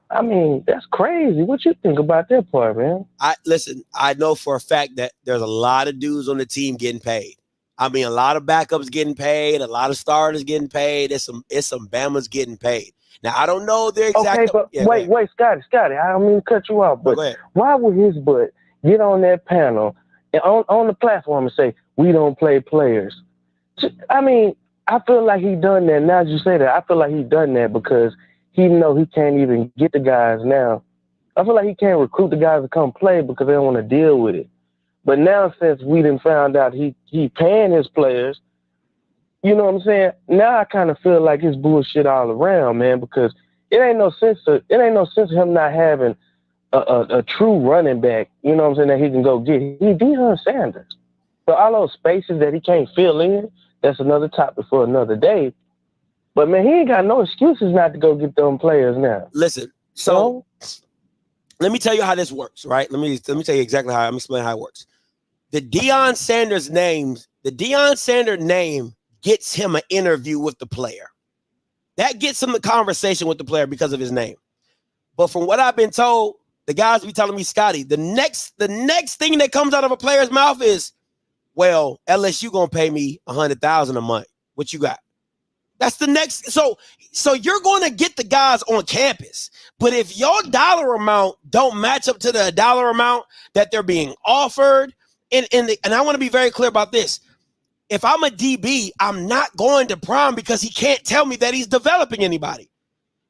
I mean, that's crazy. What you think about that part, man? I know for a fact that there's a lot of dudes on the team getting paid. I mean, a lot of backups getting paid, a lot of starters getting paid. It's some Bamas getting paid. Now I don't know their exact. Okay, but wait, Scotty, I don't mean to cut you off, but why would his butt get on that panel and on the platform and say we don't play players? I mean, I feel like he done that. Now that you say that, I feel like he done that because he know he can't even get the guys now. I feel like he can't recruit the guys to come play because they don't want to deal with it. But now since we done found out he paying his players, you know what I'm saying? Now I kind of feel like it's bullshit all around, man, because it ain't no sense of him not having a true running back, you know what I'm saying, that he can go get. He Deion Sanders. But all those spaces that he can't fill in, that's another topic for another day. But man, he ain't got no excuses not to go get them players now. Listen, so let me tell you how this works, right? Let me tell you exactly how I'm explaining how it works. The Deion Sanders name gets him an interview with the player. That gets him the conversation with the player because of his name. But from what I've been told, the guys be telling me, Scotty, the next thing that comes out of a player's mouth is, well, LSU gonna pay me $100,000 a month. What you got? That's the next. So you're going to get the guys on campus, but if your dollar amount don't match up to the dollar amount that they're being offered, and I want to be very clear about this. If I'm a DB, I'm not going to Prime because he can't tell me that he's developing anybody.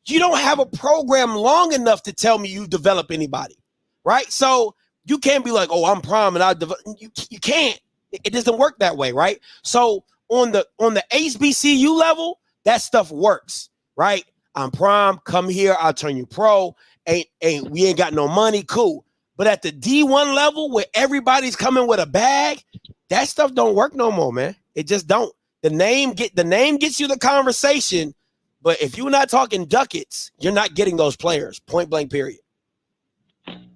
You don't have a program long enough to tell me you develop anybody, right? So you can't be like, oh, I'm Prime and I develop. You can't. It doesn't work that way, right? So on the HBCU level, that stuff works, right? I'm Prime, come here, I'll turn you pro. We ain't got no money, cool. But at the D1 level where everybody's coming with a bag, that stuff don't work no more, man. It just don't. The name gets you the conversation, but if you're not talking ducats, you're not getting those players. Point blank, period.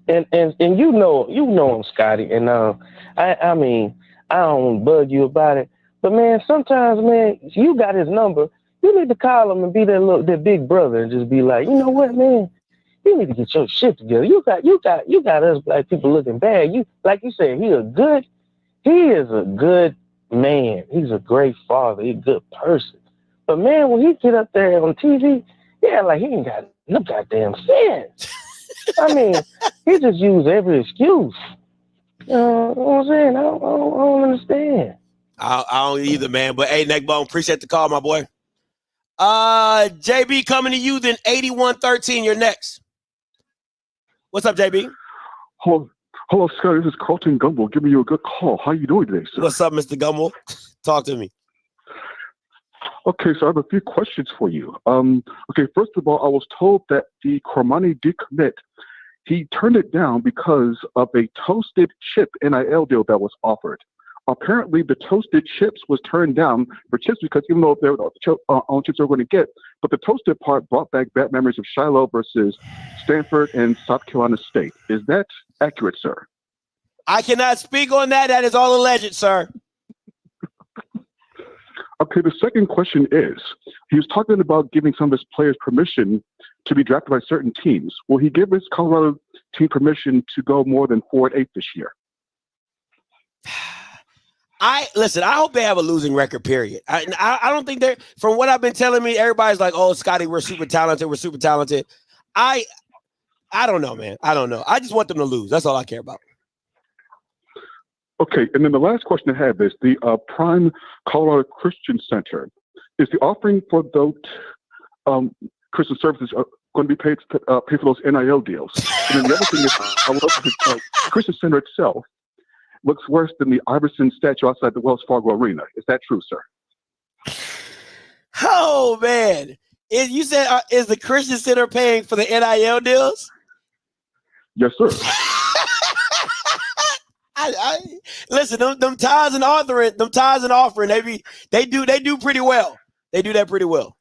And you know him, Scotty. And I mean, I don't bug you about it, but man, sometimes, man, you got his number. You need to call him and be that big brother and just be like, you know what, man, you need to get your shit together. You got us black people looking bad. You, like you said, he is a good man. He's a great father. He's a good person. But man, when he get up there on TV, yeah, like he ain't got no goddamn sense. I mean, he just use every excuse. You know what I'm saying? I don't understand. I don't either, man. But hey, Neckbone, appreciate the call, my boy. JB coming to you, then 8113. You're next. What's up, JB? Hello, Scott. This is Carlton Gumble. Give me a good call. How you doing today, sir? What's up, Mr. Gumble? Talk to me. Okay, so I have a few questions for you. Okay, first of all, I was told that the Cormani decommit, he turned it down because of a toasted chip NIL deal that was offered. Apparently, the toasted chips was turned down for chips because even though they're the chips they're going to get, but the toasted part brought back bad memories of Shiloh versus Stanford and South Carolina State. Is that accurate, sir? I cannot speak on that. That is all alleged, sir. Okay, the second question is, he was talking about giving some of his players permission to be drafted by certain teams. Will he give his Colorado team permission to go more than 4-8 this year? I hope they have a losing record, period. I don't think they're, from what I've been telling me, everybody's like, oh, Scotty, we're super talented. I don't know, man. I don't know. I just want them to lose. That's all I care about. Okay, and then the last question I have is the Prime Colorado Christian Center. Is the offering for those Christian services going to be paid for those NIL deals? And then the other thing is, I love the Christian Center itself looks worse than the Iverson statue outside the Wells Fargo Arena. Is that true, sir? Oh, man. You said, is the Christian Center paying for the NIL deals? Yes, sir. Listen, them ties and offering, they do pretty well. They do that pretty well.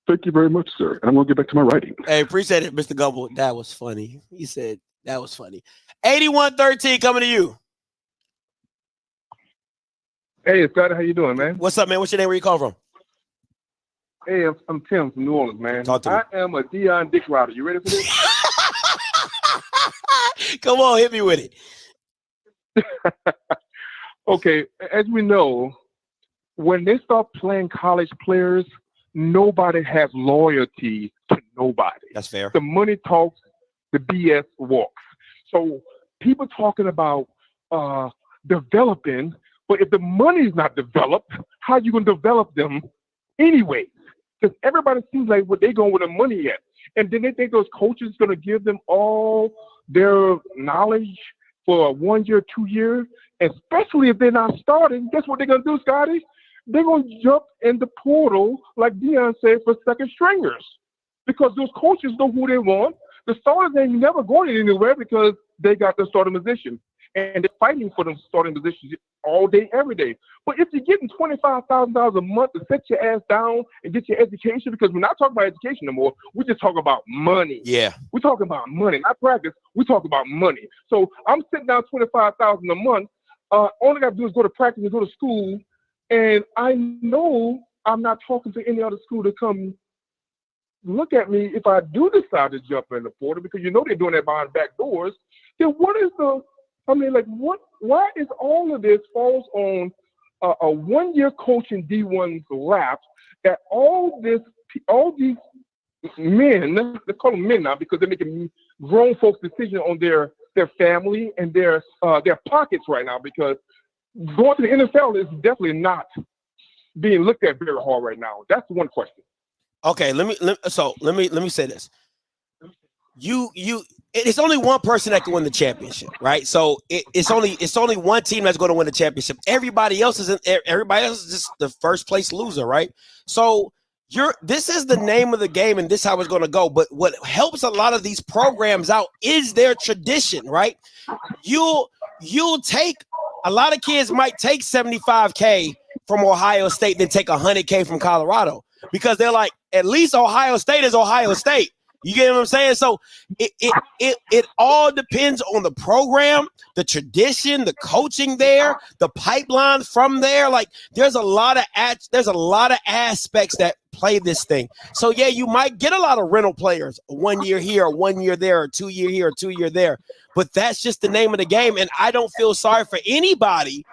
Thank you very much, sir. And I'm going to get back to my writing. Hey, appreciate it, Mr. Gumble. That was funny. He said that was funny. 8113 coming to you. Hey, Scotty, how you doing, man? What's up, man? What's your name? Where you calling from? Hey, I'm Tim from New Orleans, man. Talk to me. I am a Deion Dick rider. You ready for this? Come on, hit me with it. Okay, as we know, when they start playing college players, nobody has loyalty to nobody. That's fair. The money talks, the BS walks. So people talking about developing, but if the money's not developed, how are you going to develop them anyway? Because everybody seems like what they're going with the money at. And then they think those coaches going to give them all their knowledge for 1 year, 2 years, especially if they're not starting. Guess what they're going to do, Scotty? They're going to jump in the portal, like Deion said, for second stringers. Because those coaches know who they want. The starters ain't never going anywhere because they got the starting position. And they're fighting for them starting positions all day, every day. But if you're getting $25,000 a month to sit your ass down and get your education, because we're not talking about education anymore, we just talk about money. Yeah. We're talking about money, not practice. We talk about money. So I'm sitting down $25,000 a month. All I got to do is go to practice and go to school. And I know I'm not talking to any other school to come look at me if I do decide to jump in the portal, because you know they're doing that behind back doors. Then what is why is all of this falls on a 1 year coach in D1's lap, that all these men, they call them men now because they're making grown folks decisions on their family and their pockets right now, because going to the NFL is definitely not being looked at very hard right now. That's one question. Okay, let me say this. It's only one person that can win the championship, right? So it's only one team that's going to win the championship. Everybody else is just the first place loser, right? So this is the name of the game, and this is how it's going to go. But what helps a lot of these programs out is their tradition, right? You'll take a lot of kids might take $75K from Ohio State, then take $100K from Colorado, because they're like, at least Ohio State is Ohio State. You get what I'm saying? So it all depends on the program, the tradition, the coaching there, the pipeline from there. Like there's a lot of aspects that play this thing. So yeah, you might get a lot of rental players, 1 year here, 1 year there, or 2 year here, or 2 year there. But that's just the name of the game. And I don't feel sorry for anybody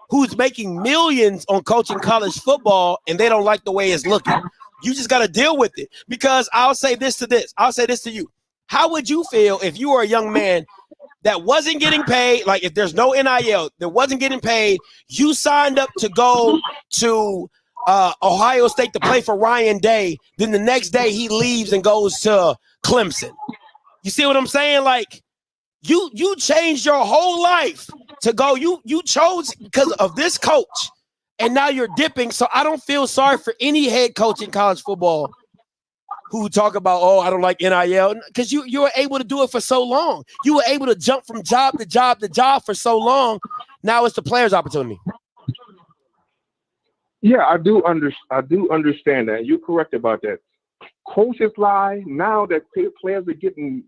who's making millions on coaching college football and they don't like the way it's looking. You just got to deal with it, because I'll say this to you. How would you feel if you were a young man that wasn't getting paid? Like if there's no NIL, that wasn't getting paid, you signed up to go to Ohio State to play for Ryan Day. Then the next day he leaves and goes to Clemson. You see what I'm saying? Like you changed your whole life to go. You chose because of this coach. And now you're dipping. So I don't feel sorry for any head coach in college football who talk about, oh, I don't like NIL, because you were able to do it for so long. You were able to jump from job to job to job for so long. Now it's the player's opportunity. Yeah, I do understand that. You're correct about that. Coaches lie. Now that players are getting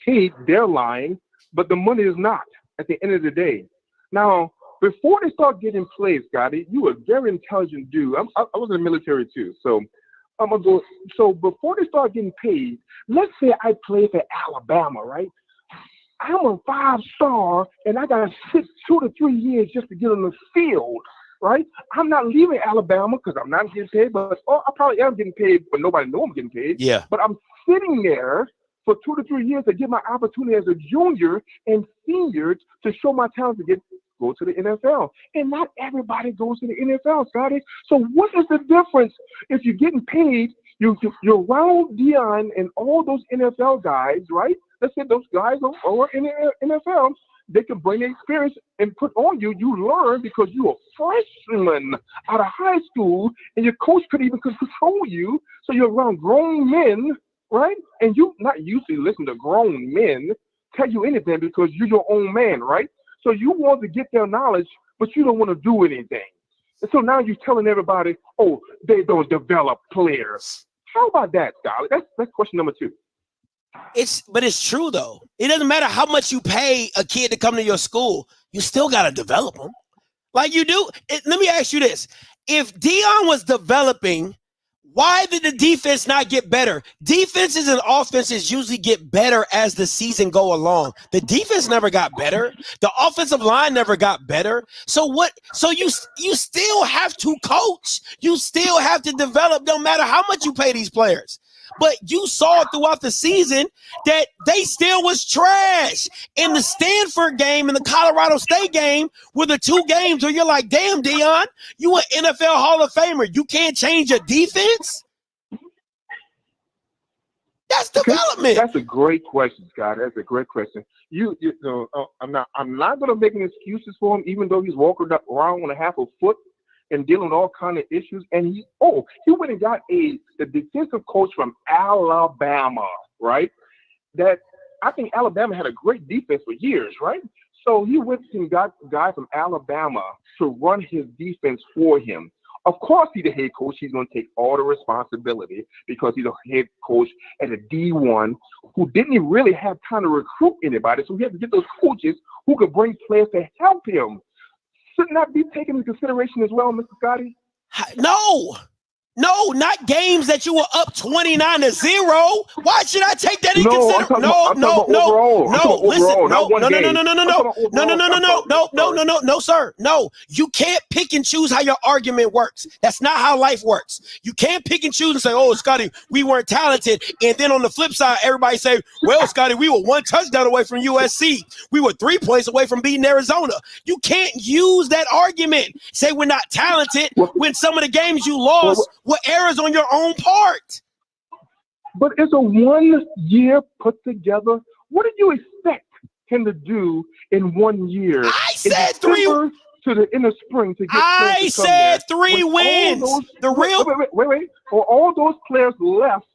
paid, they're lying, but the money is not at the end of the day. Now, before they start getting plays, Scotty, you were a very intelligent dude. I was in the military too, so I'm gonna go. So before they start getting paid, let's say I play for Alabama, right? I'm a 5-star, and I gotta sit 2 to 3 years just to get on the field, right? I'm not leaving Alabama because I'm not getting paid, but I probably am getting paid, but nobody knows I'm getting paid. Yeah. But I'm sitting there for 2 to 3 years to get my opportunity as a junior and senior to show my talent to go to the NFL. And not everybody goes to the NFL, Scotty. So what is the difference if you're getting paid, you're around Deion and all those NFL guys, right? Let's say those guys are in the NFL. They can bring their experience and put on you. You learn because you're a freshman out of high school, and your coach could even control you. So you're around grown men, right? And you not usually listen to grown men tell you anything because you're your own man, right? So you want to get their knowledge, but you don't want to do anything. And so now you're telling everybody, oh, they don't develop players. How about that, Scott? That's question number 2. But it's true though. It doesn't matter how much you pay a kid to come to your school, you still got to develop them. Like you do. Let me ask you this: if Deion was developing Why did the defense not get better? Defenses and offenses usually get better as the season go along. The defense never got better. The offensive line never got better. So what? So you still have to coach. You still have to develop no matter how much you pay these players. But you saw throughout the season that they still was trash. In the Stanford game and the Colorado State game were the two games where you're like, damn, Deion, you an NFL Hall of Famer. You can't change your defense? That's development. That's a great question, Scott. That's a great question. You know, I'm not going to make any excuses for him, even though he's walking around on a half a foot and dealing with all kind of issues. And he went and got the defensive coach from Alabama, right? That I think Alabama had a great defense for years, right? So he went and got a guy from Alabama to run his defense for him. Of course, he's the head coach. He's going to take all the responsibility because he's a head coach at a D1 who didn't really have time to recruit anybody. So he had to get those coaches who could bring players to help him. Shouldn't that be taken into consideration as well, Mr. Scotty? No, not games that you were up 29-0. Why should I take that in consideration? No, sir. No, you can't pick and choose how your argument works. That's not how life works. You can't pick and choose and say, oh, Scotty, we weren't talented. And then on the flip side, everybody say, well, Scotty, we were one touchdown away from USC. We were 3 points away from beating Arizona. You can't use that argument. Say we're not talented when some of the games you lost were errors on your own part. But it's a 1 year put together. What did you expect him to do in 1 year? I said three to the end of spring to get. I said 3 wins. Wait. For all those players left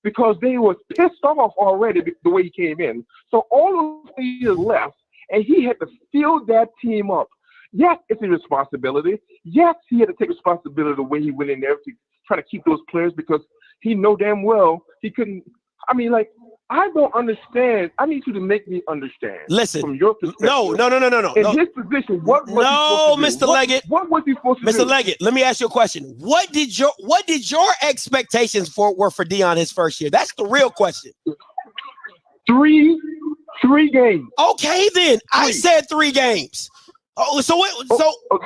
because they was pissed off already the way he came in. So all those players left, and he had to fill that team up. Yes, it's a responsibility. Yes, he had to take responsibility the way he went in there to try to keep those players because he know damn well he couldn't. I mean, like, I don't understand. I need you to make me understand. Listen, from your perspective. No. In his position, what was he supposed to do? Mr. Leggett. What was he supposed to do? Mr. Leggett, let me ask you a question. What did your expectations were for Deion his first year? That's the real question. Three games. Okay, then. I said 3 games. So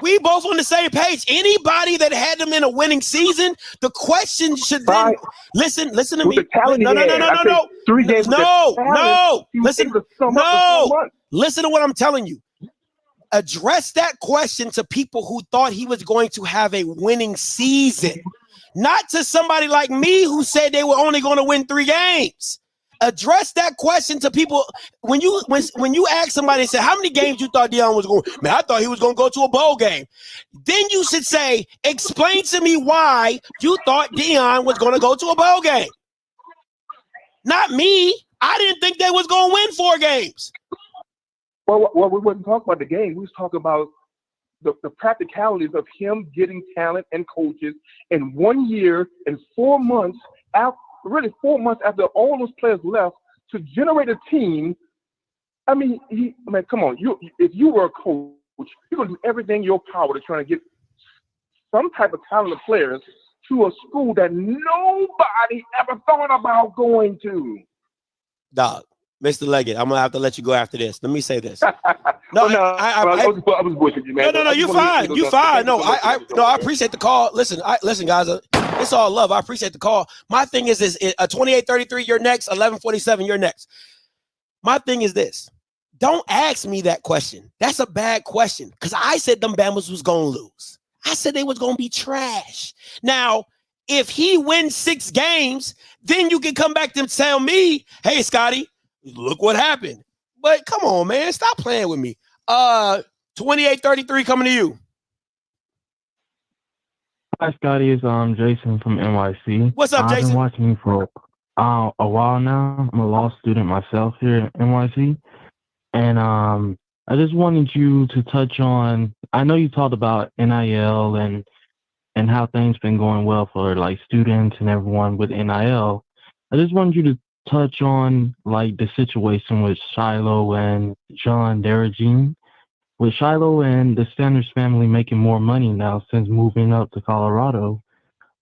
we both on the same page. Anybody that had them in a winning season, the question should then listen to me. No. 3 games. Listen to what I'm telling you. Address that question to people who thought he was going to have a winning season, not to somebody like me who said they were only going to win 3 games. Address that question to people when you ask somebody and say, how many games you thought Deion was going? Man, I thought he was going to go to a bowl game. Then you should say, explain to me why you thought Deion was going to go to a bowl game. Not me. I didn't think they was going to win 4 games. Well, we wasn't talking about the game. We was talking about the practicalities of him getting talent and coaches in 1 year and 4 months after. Really 4 months after all those players left to generate a team. I mean, come on. If you were a coach, you're going to do everything in your power to try to get some type of talented players to a school that nobody ever thought about going to. Dog, Mr. Leggett, I'm going to have to let you go after this. Let me say this. I was bushing you, man. No, you're fine. You're fine. No, I appreciate the call. Listen, guys. It's all love. I appreciate the call. My thing is this: a 28-33, you're next. 11-47, you're next. My thing is this: don't ask me that question. That's a bad question because I said them Bama's was gonna lose. I said they was gonna be trash. Now, if he wins 6 games, then you can come back and tell me, "Hey, Scotty, look what happened." But come on, man, stop playing with me. 28-33 coming to you. Hi, Scotty. It's Jason from NYC. What's up, Jason? I've been watching you for a while now. I'm a law student myself here at NYC. And I just wanted you to touch on, I know you talked about NIL and how things been going well for like students and everyone with NIL. I just wanted you to touch on like the situation with Shiloh and John Deragine. With Shiloh and the Sanders family making more money now since moving up to Colorado,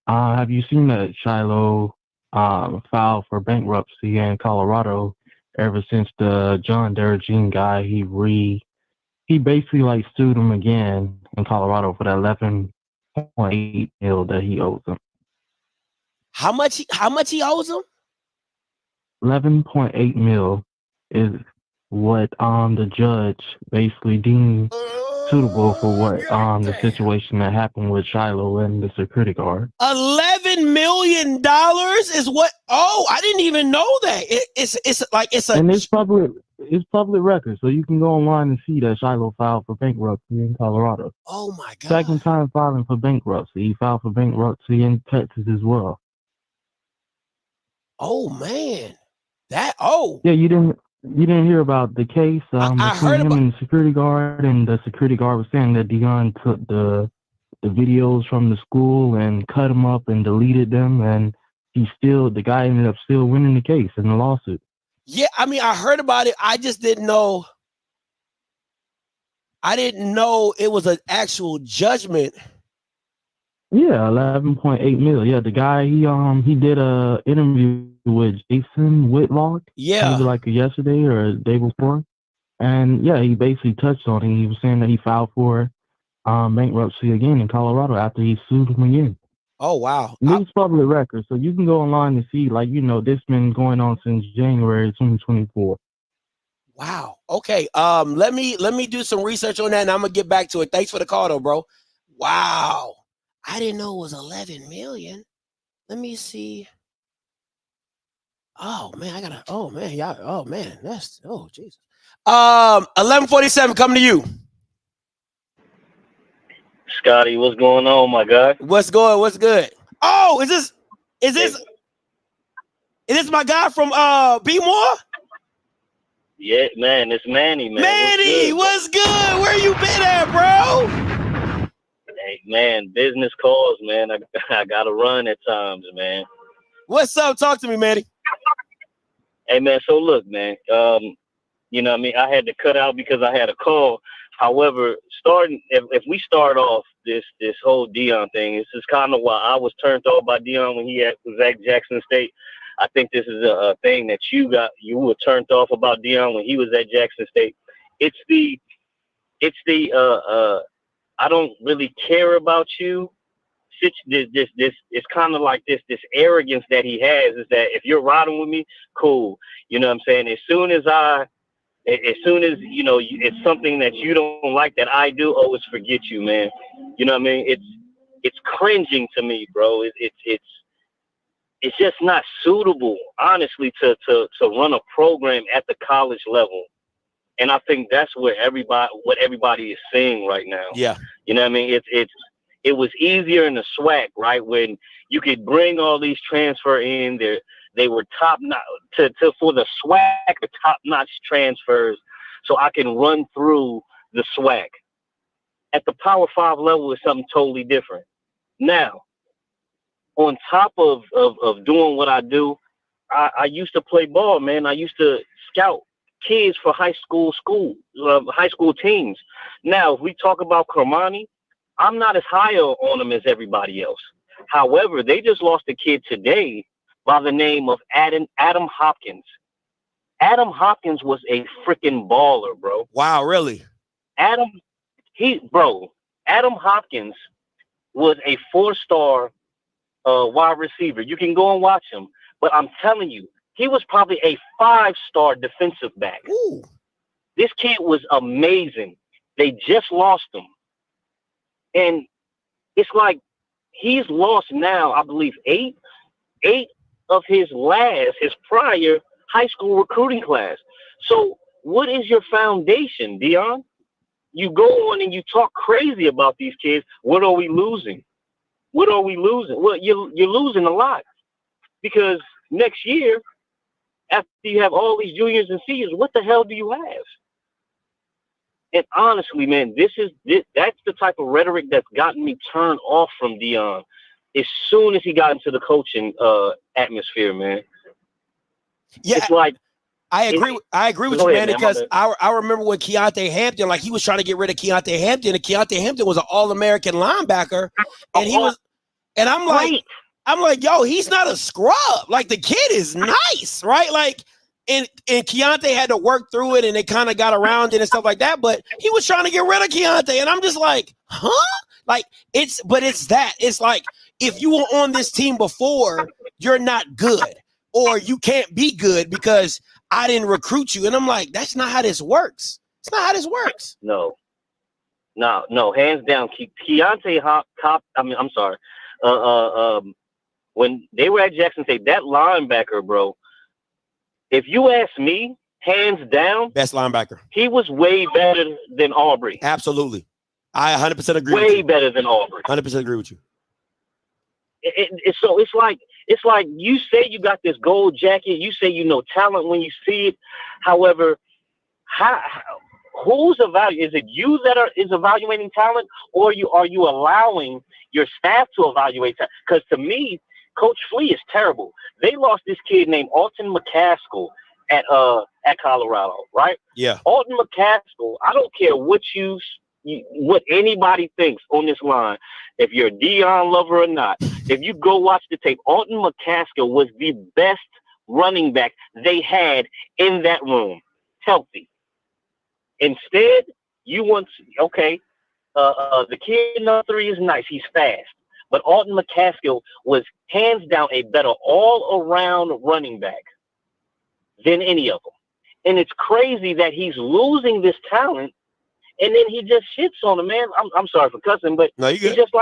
Have you seen that Shiloh filed for bankruptcy in Colorado ever since the John Derogene guy, he basically like sued him again in Colorado for that 11.8 mil that he owes him. How much he owes him? 11.8 mil is what the judge basically deemed suitable for what the situation that happened with Shiloh and the security guard. $11 million is what? Oh, I didn't even know that. And it's public record, so you can go online and see that Shiloh filed for bankruptcy in Colorado. Oh my God! Second time filing for bankruptcy. He filed for bankruptcy in Texas as well. Oh man, yeah, you didn't hear about the case between him and the security guard, and the security guard was saying that Dion took the videos from the school and cut them up and deleted them, and the guy ended up still winning the case in the lawsuit. Yeah, I mean, I heard about it. I just didn't know. I didn't know it was an actual judgment. Yeah, 11.8 mil. Yeah, the guy he did a interview with Jason Whitlock. Yeah, maybe like yesterday or the day before, and yeah, he basically touched on it. He was saying that he filed for bankruptcy again in Colorado after he sued him again. Oh wow! It's public record, so you can go online and see. Like this been going on since January 2024. Wow. Okay. Let me do some research on that, and I'm gonna get back to it. Thanks for the call, though, bro. Wow. I didn't know it was 11 million. Let me see. Oh man, oh man, y'all. Oh man, Jesus. 11:47. Coming to you, Scotty. What's going on, my guy? What's good? Oh, is this my guy from B More? Yeah, man, it's Manny, man. Manny, what's good? Where you been at, bro? Hey, man, business calls, man. I gotta run at times, man. What's up? Talk to me, Manny. Hey, man. So look, man. You know what I mean? I had to cut out because I had a call. However, if we start off this whole Dion thing, this is kind of why I was turned off by Dion when he was at Jackson State. I think this is a thing that you were turned off about Dion when he was at Jackson State. It's the I don't really care about you. It's kind of like this arrogance that he has is that if you're riding with me, cool. You know what I'm saying? As soon as it's something that you don't like that I do, it's forget you, man. You know what I mean? It's cringing to me, bro. It's just not suitable, honestly, to run a program at the college level. And I think that's what everybody is seeing right now. Yeah. You know what I mean? It was easier in the SWAC, right? When you could bring all these transfer in there. They were top notch for the SWAC, the top notch transfers. So I can run through the SWAC. At the Power 5 level is something totally different. Now, on top of doing what I do, I used to play ball, man. I used to scout kids for high school teams. Now, if we talk about Cormani, I'm not as high on him as everybody else. However, they just lost a kid today by the name of Adam Hopkins. Adam Hopkins was a freaking baller, bro. Wow, really? Adam Hopkins was a 4-star wide receiver. You can go and watch him. But I'm telling you, he was probably a 5-star defensive back. Ooh. This kid was amazing. They just lost him. And it's like he's lost now, I believe, eight of his prior high school recruiting class. So what is your foundation, Dion? You go on and you talk crazy about these kids. What are we losing? Well, you're losing a lot, because next year, after you have all these juniors and seniors, what the hell do you have? And honestly, man, that's the type of rhetoric that's gotten me turned off from Dion as soon as he got into the coaching atmosphere, man. Yeah, it's like I agree with you, man, because I remember when Keontae Hampton, like he was trying to get rid of Keontae Hampton, and Keontae Hampton was an All-American linebacker, and he was And I'm like, yo, he's not a scrub. Like, the kid is nice, right? Like, and Keontae had to work through it, and they kind of got around it and stuff like that. But he was trying to get rid of Keontae, and I'm just like, huh? Like, it's that. It's like, if you were on this team before, you're not good, or you can't be good because I didn't recruit you. And I'm like, that's not how this works. It's not how this works. No, hands down. Keontae when they were at Jackson State, that linebacker, bro, if you ask me, hands down, best linebacker. He was way better than Aubrey. Absolutely. I 100% agree with you. Way better than Aubrey. 100% agree with you. So it's like you say you got this gold jacket. You say you know talent when you see it. However, who's evaluating? Is it you that is evaluating talent, or are you allowing your staff to evaluate talent? Because to me, Coach Flea is terrible. They lost this kid named Alton McCaskill at Colorado, right? Yeah. Alton McCaskill. I don't care what what anybody thinks on this line. If you're a Deion lover or not, if you go watch the tape, Alton McCaskill was the best running back they had in that room, healthy. Instead, you want the kid number 3 is nice. He's fast. But Alton McCaskill was hands down a better all-around running back than any of them. And it's crazy that he's losing this talent, and then he just shits on him, man. I'm sorry for cussing, but no, he's just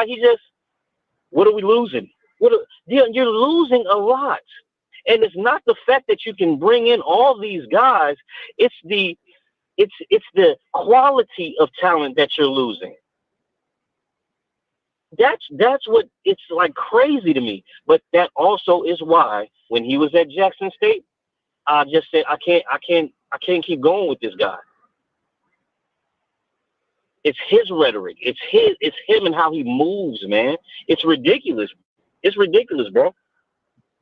what are we losing? You're losing a lot. And it's not the fact that you can bring in all these guys. It's the quality of talent that you're losing. That's what it's like crazy to me. But that also is why when he was at Jackson State, I just said I can't keep going with this guy. It's his rhetoric. It's him and how he moves, man. It's ridiculous. It's ridiculous, bro.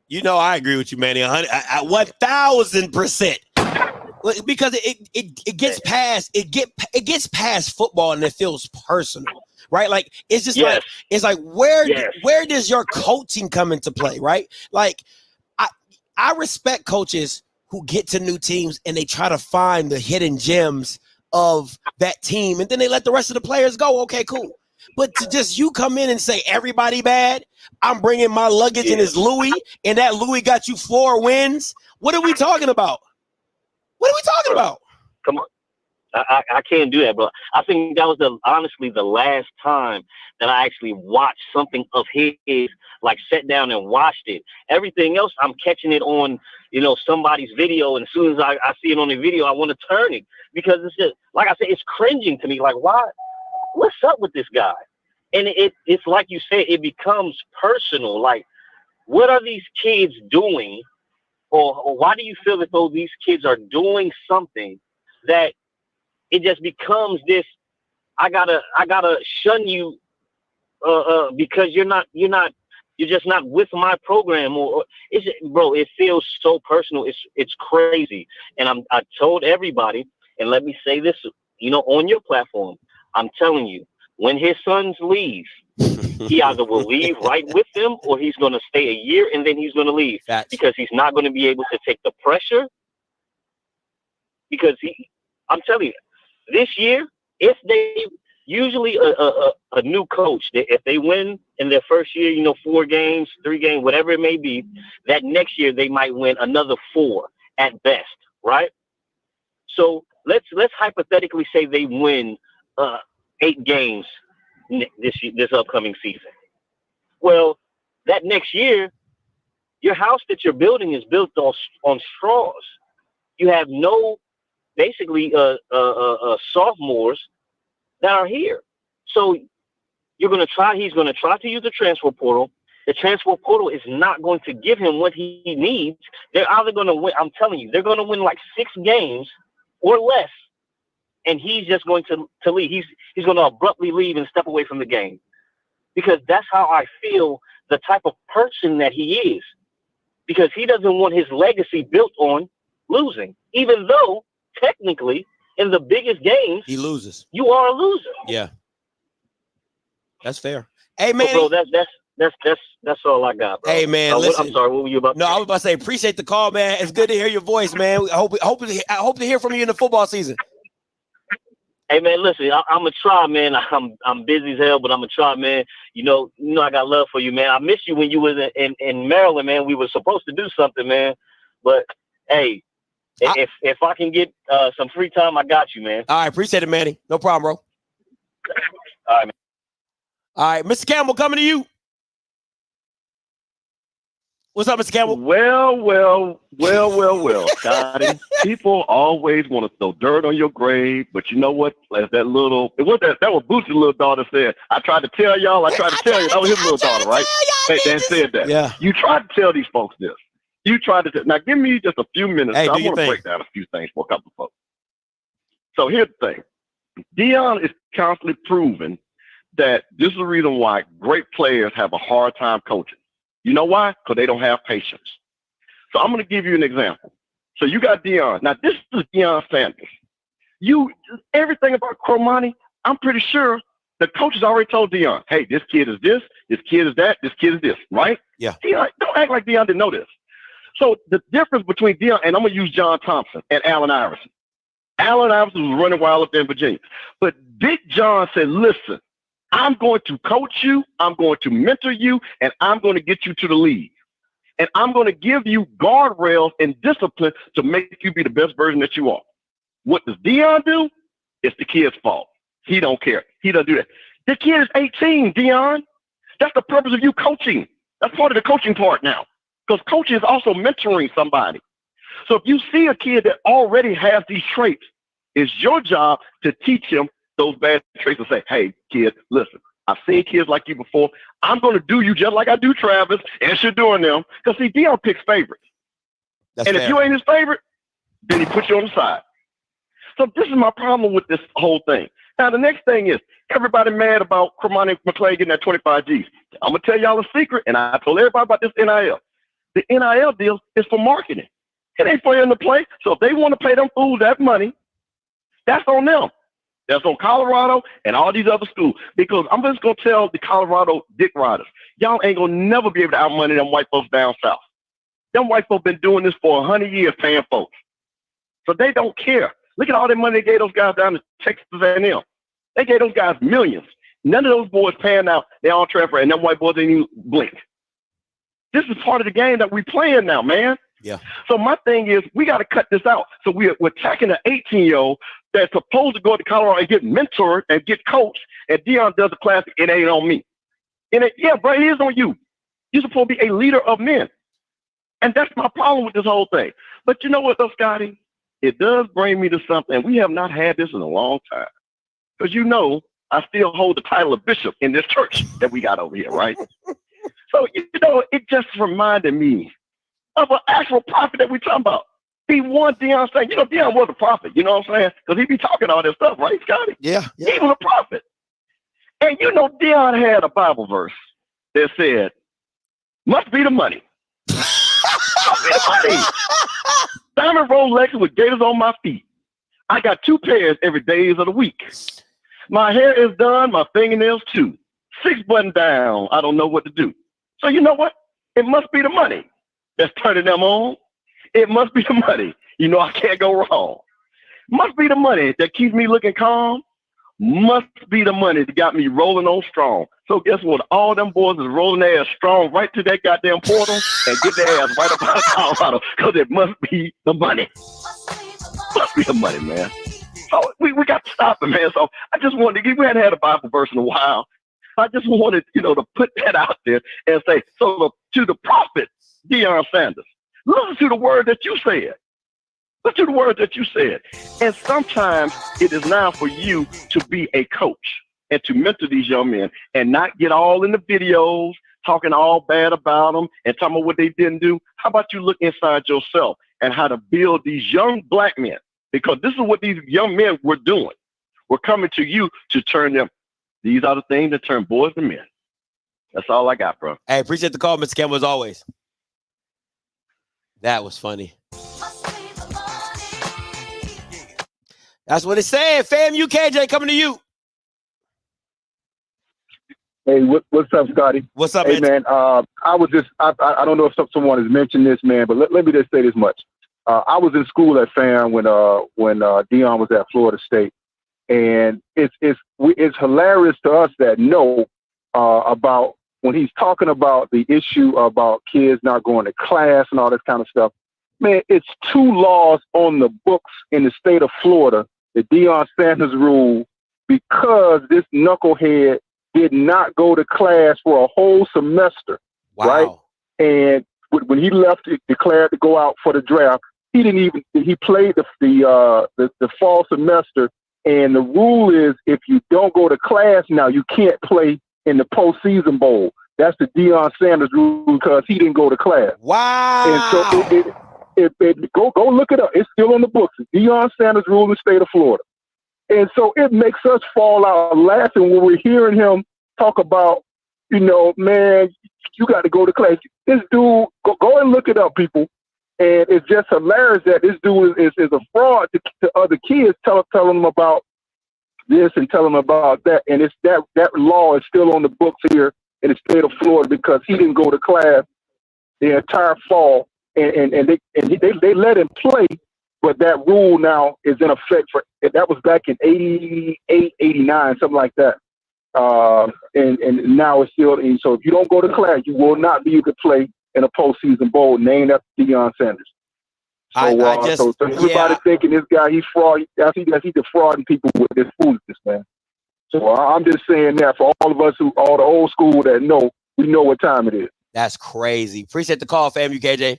You know, I agree with you, Manny. 1,000%. Because it gets past football, and it feels personal, right? Like, it's just where does your coaching come into play, right? Like, I respect coaches who get to new teams and they try to find the hidden gems of that team, and then they let the rest of the players go. Okay, cool. But to just you come in and say everybody bad, I'm bringing my luggage in his Louis, and that Louis got you 4 wins. What are we talking about? What are we talking about? Come on. I can't do that, bro. I think that was honestly the last time that I actually watched something of his, like sat down and watched it. Everything else, I'm catching it on, somebody's video. And as soon as I see it on the video, I want to turn it because it's just, like I said, it's cringing to me. Like, why? What's up with this guy? And it's like you said, it becomes personal. Like, what are these kids doing? Or why do you feel as though these kids are doing something that it just becomes this? I gotta shun you because you're just not with my program. Or bro, it feels so personal. It's crazy. And I told everybody, and let me say this, on your platform, I'm telling you, when his sons leave, he either will leave right with them or he's going to stay a year and then he's going to leave. Because he's not going to be able to take the pressure. Because I'm telling you, this year, if they usually a new coach, if they win in their first year, 4 games, 3 games, whatever it may be, that next year they might win another 4 at best, right? So let's hypothetically say they win 8 games this upcoming season. Well, that next year, your house that you're building is built on straws. You have no, basically, sophomores that are here. So he's going to try to use the transfer portal. The transfer portal is not going to give him what he needs. They're either going to win. I'm telling you, they're going to win like 6 games or less. And he's just going to leave. He's going to abruptly leave and step away from the game. Because that's how I feel the type of person that he is. Because he doesn't want his legacy built on losing. Even though, technically, in the biggest games, he loses. You are a loser. Yeah. That's fair. Hey, man. So, bro, That's all I got, bro. Hey, man, listen. I'm sorry. What were you about? No, I was about to say, appreciate the call, man. It's good to hear your voice, man. I hope to hear from you in the football season. Hey, man, listen. I'm gonna try, man. I'm busy as hell, but I'm gonna try, man. You know, I got love for you, man. I missed you when you was in Maryland, man. We were supposed to do something, man. But hey, if I can get some free time, I got you, man. All right, appreciate it, Manny. No problem, bro. All right, man. All right, Mr. Campbell, coming to you. What's up, Mr. Campbell? Well, Scotty. People always want to throw dirt on your grave, but you know what? As that was Boost's little daughter said. I tried to tell y'all. That was his little daughter, right? They said that. Yeah. You tried to tell these folks this. You tried to now. Give me just a few minutes. Hey, I want to break down a few things for a couple of folks. So here's the thing. Deion is constantly proving that this is the reason why great players have a hard time coaching. You know why? Because they don't have patience. So I'm going to give you an example. So you got Deion. Now, this is Deion Sanders. Everything about Cromani, I'm pretty sure the coaches already told Deion, hey, this kid is this kid is that, this kid is this, right? Yeah. Deion, don't act like Deion didn't know this. So the difference between Deion, and I'm going to use John Thompson and Allen Iverson. Allen Iverson was running wild up there in Virginia. But Big John said, listen, I'm going to coach you, I'm going to mentor you, and I'm going to get you to the league. And I'm going to give you guardrails and discipline to make you be the best version that you are. What does Deion do? It's the kid's fault. He don't care. He doesn't do that. The kid is 18, Deion. That's the purpose of you coaching. That's part of the coaching part now. Because coaching is also mentoring somebody. So if you see a kid that already has these traits, it's your job to teach him those bad traits and say, hey, kid, listen, I've seen kids like you before. I'm going to do you just like I do Travis and Shador them. Because, see, Deion picks favorites. That's and fair. if you ain't his favorite, then he puts you on the side. So this is my problem with this whole thing. Now, the next thing is everybody mad about Cromani McClay getting that 25 Gs. I'm going to tell y'all a secret, and I told everybody about this NIL. The NIL deal is for marketing. It ain't for them to play. So if they want to pay them fools that money, that's on them. That's on Colorado and all these other schools. Because I'm just going to tell the Colorado dick riders, y'all ain't going to never be able to outmoney them white folks down south. Them white folks been doing this for 100 years paying folks. So they don't care. Look at all the money they gave those guys down to Texas A&M. They gave those guys millions. None of those boys paying out. They all transfer, and them white boys didn't even blink. This is part of the game that we playing now, man. Yeah. So my thing is, we got to cut this out. So we're attacking an 18-year-old that's supposed to go to Colorado and get mentored and get coached, and Deion does the classic, it ain't on me. And yeah, bro, it is on you. You're supposed to be a leader of men. And that's my problem with this whole thing. But you know what, though, Scotty? It does bring me to something, and we have not had this in a long time. Because you know, I still hold the title of bishop in this church that we got over here, right? So, you know, it just reminded me of an actual prophet that we're talking about. He won Deion saying, you know, Deion was a prophet, you know what I'm saying? Because he be talking all this stuff, right, Scotty? Yeah. He was a prophet. And you know, Deion had a Bible verse that said, must be the money. Must be the money. Diamond Rolex with gators on my feet. I got 2 pairs every days of the week. My hair is done, my fingernails too. 6 button down, I don't know what to do. So you know what? It must be the money that's turning them on. It must be the money. You know I can't go wrong. Must be the money that keeps me looking calm. Must be the money that got me rolling on strong. So guess what? All them boys is rolling their ass strong right to that goddamn portal and get their ass right up out of Colorado because it must be the money. Must be the money, man. So we got to stop it, man. So I just wanted to, we hadn't had a Bible verse in a while. I just wanted, you know, to put that out there and say, so to the prophet, Deion Sanders, listen to the word that you said. Listen to the word that you said. And sometimes it is now for you to be a coach and to mentor these young men and not get all in the videos, talking all bad about them and talking about what they didn't do. How about you look inside yourself and how to build these young black men? Because this is what these young men were doing. We're coming to you to turn them. These are the things that turn boys to men. That's all I got, bro. Hey, appreciate the call, Mr. Campbell, as always. That was funny. That's what it said. Fam UKJ coming to you. Hey, what's up, Scotty? What's up, hey, man? I don't know if someone has mentioned this, man, but let me just say this much. I was in school at FAM when Deion was at Florida State, and it's hilarious to us that know about when he's talking about the issue about kids not going to class and all this kind of stuff. Man, it's 2 laws on the books in the state of Florida, the Deion Sanders rule, because this knucklehead did not go to class for a whole semester, right? And when he left, declared to go out for the draft, he played the fall semester. And the rule is if you don't go to class now, you can't play in the postseason bowl. That's the Deion Sanders rule because he didn't go to class. Wow. And so go look it up. It's still on the books. It's Deion Sanders rule in the state of Florida. And so it makes us fall out laughing when we're hearing him talk about, man, you got to go to class. This dude, go and look it up, people. And it's just hilarious that this dude is a fraud to other kids, telling them about this and telling them about that. And it's that law is still on the books here in the state of Florida because he didn't go to class the entire fall. And they let him play, but that rule now is in effect that was back in 88, 89, something like that. And now it's still, and so if you don't go to class, you will not be able to play in a postseason bowl named after Deion Sanders. So everybody thinking this guy, he's fraud. I think he's defrauding people with this foolishness, man. So I'm just saying that for all of us all the old school that know, we know what time it is. That's crazy. Appreciate the call, fam, UKJ.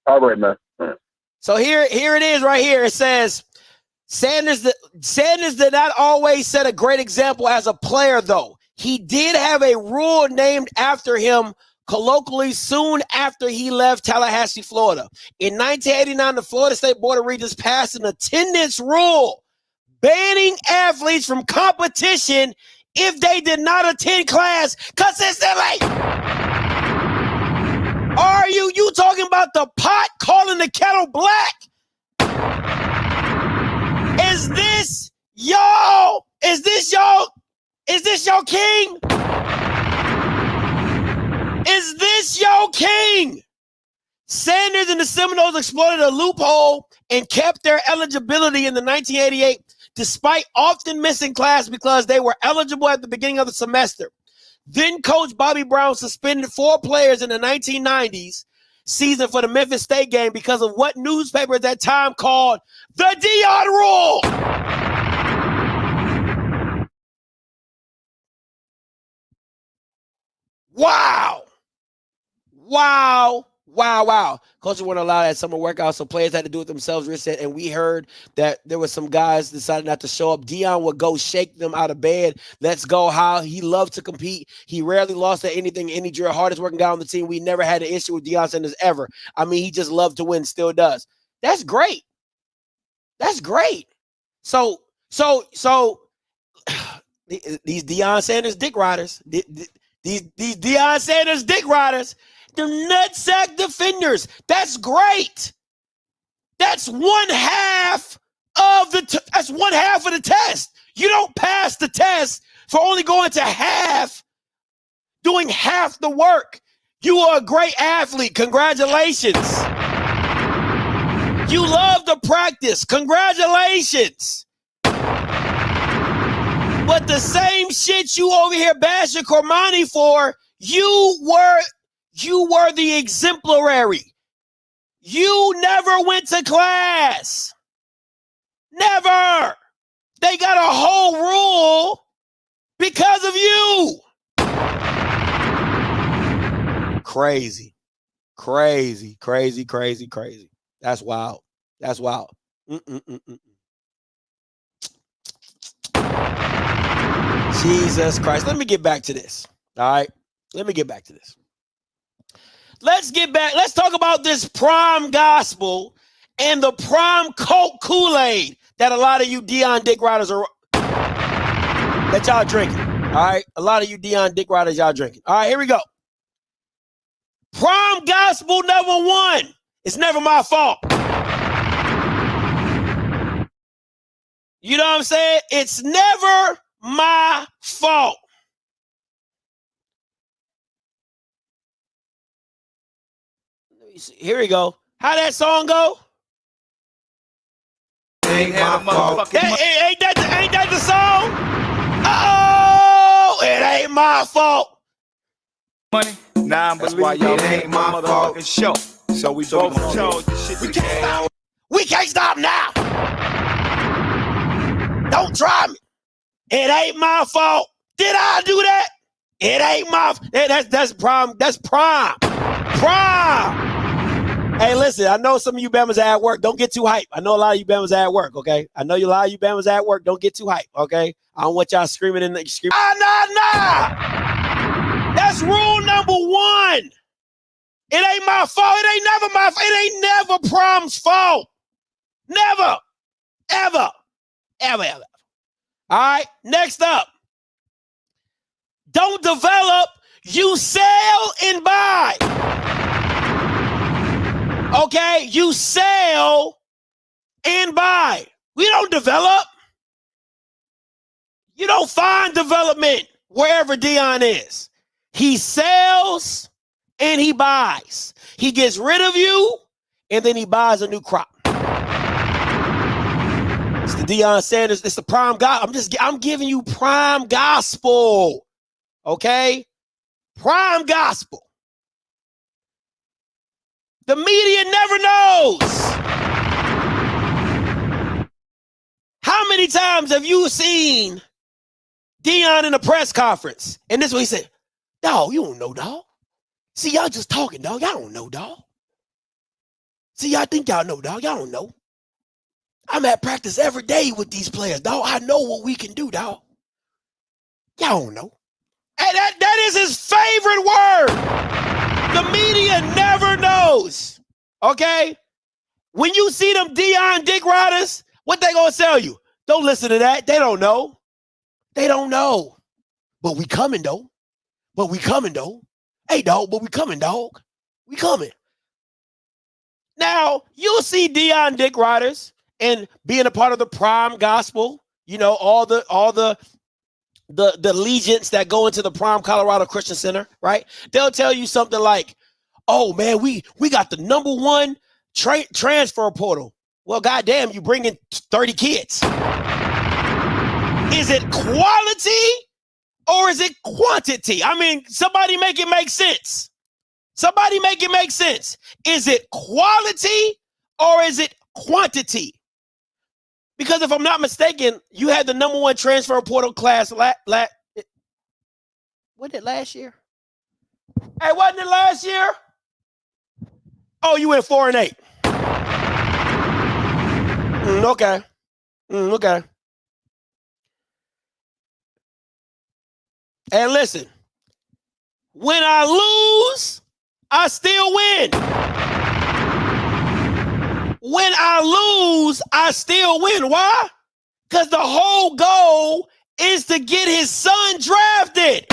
All right, man. All right. So here it is right here. It says, Sanders did not always set a great example as a player, though. He did have a rule named after him colloquially soon after he left Tallahassee, Florida. In 1989, the Florida State Board of Regents passed an attendance rule banning athletes from competition if they did not attend class consistently. Are you talking about the pot calling the kettle black? Is this y'all king? Is this your king? Sanders and the Seminoles exploited a loophole and kept their eligibility in the 1988, despite often missing class because they were eligible at the beginning of the semester. Then Coach Bobby Brown suspended 4 players in the 1990s season for the Memphis State game because of what newspaper at that time called the Deion Rule. Wow. Coaches weren't allowed at summer workouts, so players had to do it themselves, Rich said, and we heard that there were some guys decided not to show up. Deion would go shake them out of bed. Let's go, how he loved to compete. He rarely lost at anything, any drill. Hardest working guy on the team. We never had an issue with Deion Sanders ever. I mean, he just loved to win, still does. That's great. That's great. So these Deion Sanders dick riders, these Deion Sanders dick riders, they're nutsack defenders. That's great. That's one half of the test. You don't pass the test for only going to half, doing half the work. You are a great athlete. Congratulations. You love to practice. Congratulations. But the same shit you over here bashing Cormani for, you were the exemplary. You never went to class. Never. They got a whole rule because of you. Crazy. That's wild. Jesus Christ. Let me get back to this. All right. Let's talk about this prom gospel and the prom Coke Kool-Aid that a lot of you Deion dick riders that y'all drinking. All right. A lot of you Deion dick riders y'all drinking. All right. Here we go. Prom gospel number 1. It's never my fault. You know what I'm saying? It's never my fault. Here we go. How that song go? Ain't my fault. Ain't that the song? Oh, it ain't my fault. Money. Nah, that's why y'all ain't my motherfucking show. So we both chose this shit. We can't stop now. Don't try me. It ain't my fault. Did I do that? It ain't my. That's prime. That's prime. Prime. Hey, listen, I know some of you Bammers are at work. Don't get too hype. I know a lot of you Bammers are at work, okay? I know a lot of you Bammers are at work. Don't get too hype, okay? I don't want y'all screaming in the scream. Nah. That's rule number 1. It ain't my fault. It ain't never my fault. It ain't never Prime's fault. Never. Ever. All right, next up. Don't develop, you sell and buy. Okay, you sell and buy. We don't develop. You don't find development wherever Dion is. He sells and he buys. He gets rid of you and then he buys a new crop. It's the Deion Sanders. It's the prime God. I'm giving you prime gospel. Okay? Prime gospel. The media never knows. How many times have you seen Deion in a press conference? And this is what he said, dog, you don't know, dog. See, y'all just talking, dog. Y'all don't know, dog. See, y'all think y'all know, dog. Y'all don't know. I'm at practice every day with these players, dog. I know what we can do, dog. Y'all don't know. And that is his favorite word. The media never knows. Okay? When you see them Deion dick riders, what they gonna tell you? Don't listen to that. They don't know. They don't know. But we coming, though. Hey, dog, but we coming, dog. We coming. Now, you'll see Deion dick riders and being a part of the prime gospel, you know, all the allegiance that go into the Prime Colorado Christian Center, right? They'll tell you something like, oh, man, we got the number 1 transfer portal. Well, goddamn, you bring in 30 kids. Is it quality or is it quantity? I mean, somebody make it make sense. Somebody make it make sense. Is it quality or is it quantity? Because if I'm not mistaken, you had the number 1 transfer portal class what did it last year? Hey, wasn't it last year? Oh, you went 4-8. Okay. Okay. And listen, when I lose, I still win. When I lose, I still win. Why? Because the whole goal is to get his son drafted.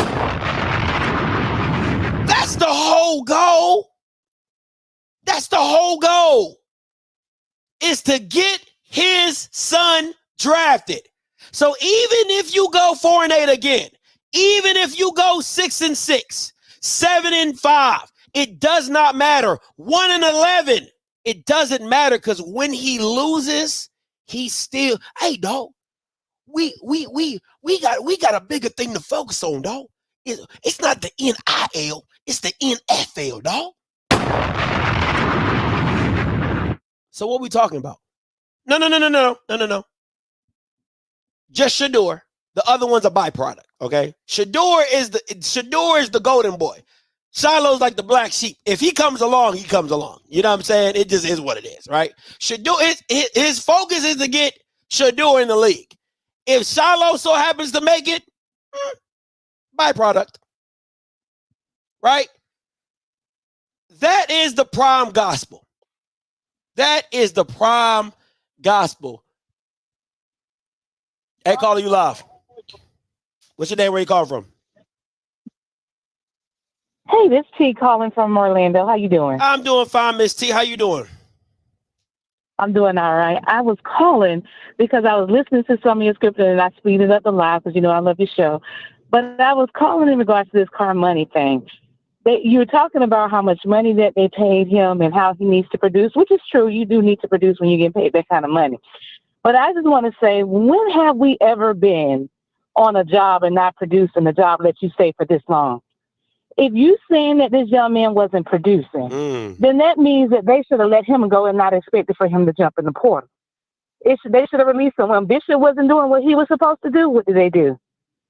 That's the whole goal. That's the whole goal. Is to get his son drafted. So even if you go 4-8 again, even if you go 6-6, 7-5, it does not matter. 1-11. It doesn't matter because when he loses, he's still, hey, dog, we got a bigger thing to focus on, dog. It's not the NIL, it's the NFL, dog. So what we talking about? No. Just Shador. The other one's a byproduct, okay? Shador is the golden boy. Shiloh's like the black sheep. If he comes along, he comes along. You know what I'm saying? It just is what it is, right? Shador, his focus is to get Shador in the league. If Shiloh so happens to make it, byproduct, right? That is the prime gospel. That is the prime gospel. Hey, caller, you live. What's your name? Where you calling from? Hey, this T calling from Orlando. How you doing? I'm doing fine, Miss T. How you doing? I'm doing all right. I was calling because I was listening to some of your script and I speeded up the live because, you know, I love your show. But I was calling in regards to this car money thing. you're talking about how much money that they paid him and how he needs to produce, which is true. You do need to produce when you get paid that kind of money. But I just want to say, when have we ever been on a job and not producing a job that you stay for this long? If you saying that this young man wasn't producing, then that means that they should have let him go and not expected for him to jump in the portal. They should have released him. When Bishop wasn't doing what he was supposed to do, what did they do?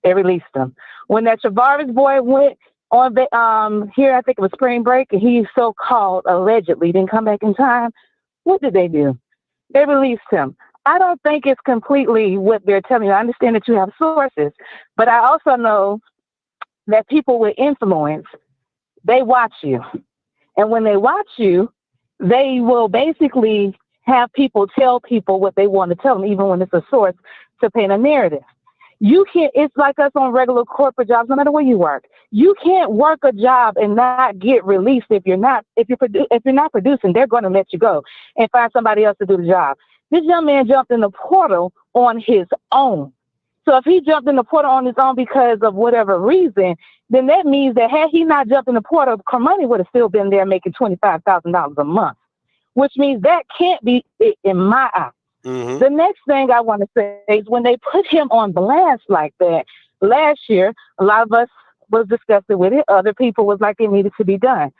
They released him. When that Travaris boy went on here, I think it was spring break, and he so-called allegedly didn't come back in time, what did they do? They released him. I don't think it's completely what they're telling you. I understand that you have sources, but I also know that people with influence, they watch you. And when they watch you, they will basically have people tell people what they want to tell them, even when it's a source, to paint a narrative. You can't, it's like us on regular corporate jobs, no matter where you work. You can't work a job and not get released if you're not producing, they're going to let you go and find somebody else to do the job. This young man jumped in the portal on his own. So if he jumped in the portal on his own because of whatever reason, then that means that had he not jumped in the portal, Carmoney would have still been there making $25,000 a month, which means that can't be it in my eyes. Mm-hmm. The next thing I want to say is when they put him on blast like that last year, a lot of us was disgusted with it. Other people was like, it needed to be done.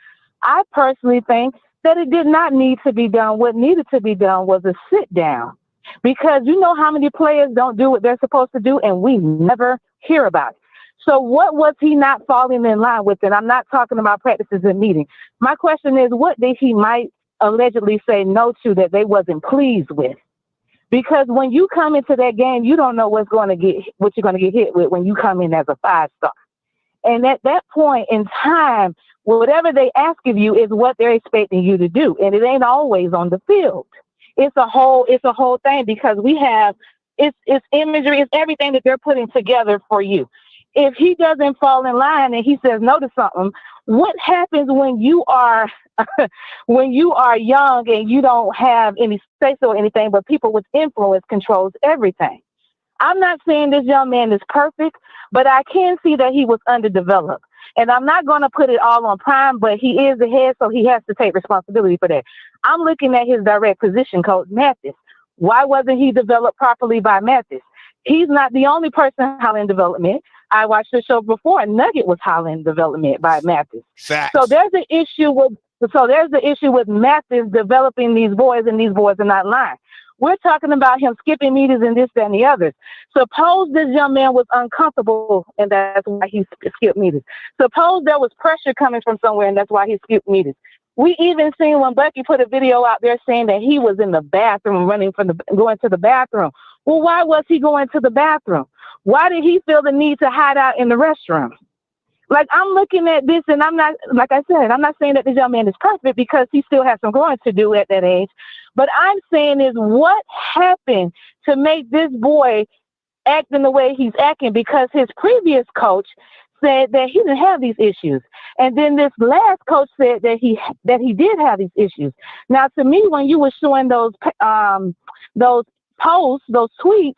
I personally think that it did not need to be done. What needed to be done was a sit down, because you know how many players don't do what they're supposed to do, and we never hear about it. So what was he not falling in line with? And I'm not talking about practices and meetings. My question is, what did he might allegedly say no to that they wasn't pleased with? Because when you come into that game, you don't know what you're going to get hit with when you come in as a 5-star. And at that point in time, whatever they ask of you is what they're expecting you to do. And it ain't always on the field. It's a whole thing, because we have, it's imagery, it's everything that they're putting together for you. If he doesn't fall in line and he says no to something, what happens when you are young and you don't have any say so or anything, but people with influence controls everything? I'm not saying this young man is perfect, but I can see that he was underdeveloped. And I'm not going to put it all on Prime, but he is the head, so he has to take responsibility for that. I'm looking at his direct position coach, Mathis. Why wasn't he developed properly by Mathis? He's not the only person hollering development. I watched the show before, Nugget was hollering development by Mathis. Facts. So there's an issue with Mathis developing these boys, and these boys are not lying. We're talking about him skipping meters and this, that, and the others. Suppose this young man was uncomfortable and that's why he skipped meters. Suppose there was pressure coming from somewhere and that's why he skipped meters. We even seen when Bucky put a video out there saying that he was in the bathroom, going to the bathroom. Well, why was he going to the bathroom? Why did he feel the need to hide out in the restroom? Like, I'm looking at this, and I'm not, like I said, I'm not saying that this young man is perfect, because he still has some growing to do at that age. But I'm saying is, what happened to make this boy act in the way he's acting? Because his previous coach said that he didn't have these issues. And then this last coach said that he did have these issues. Now, to me, when you were showing those posts, those tweets,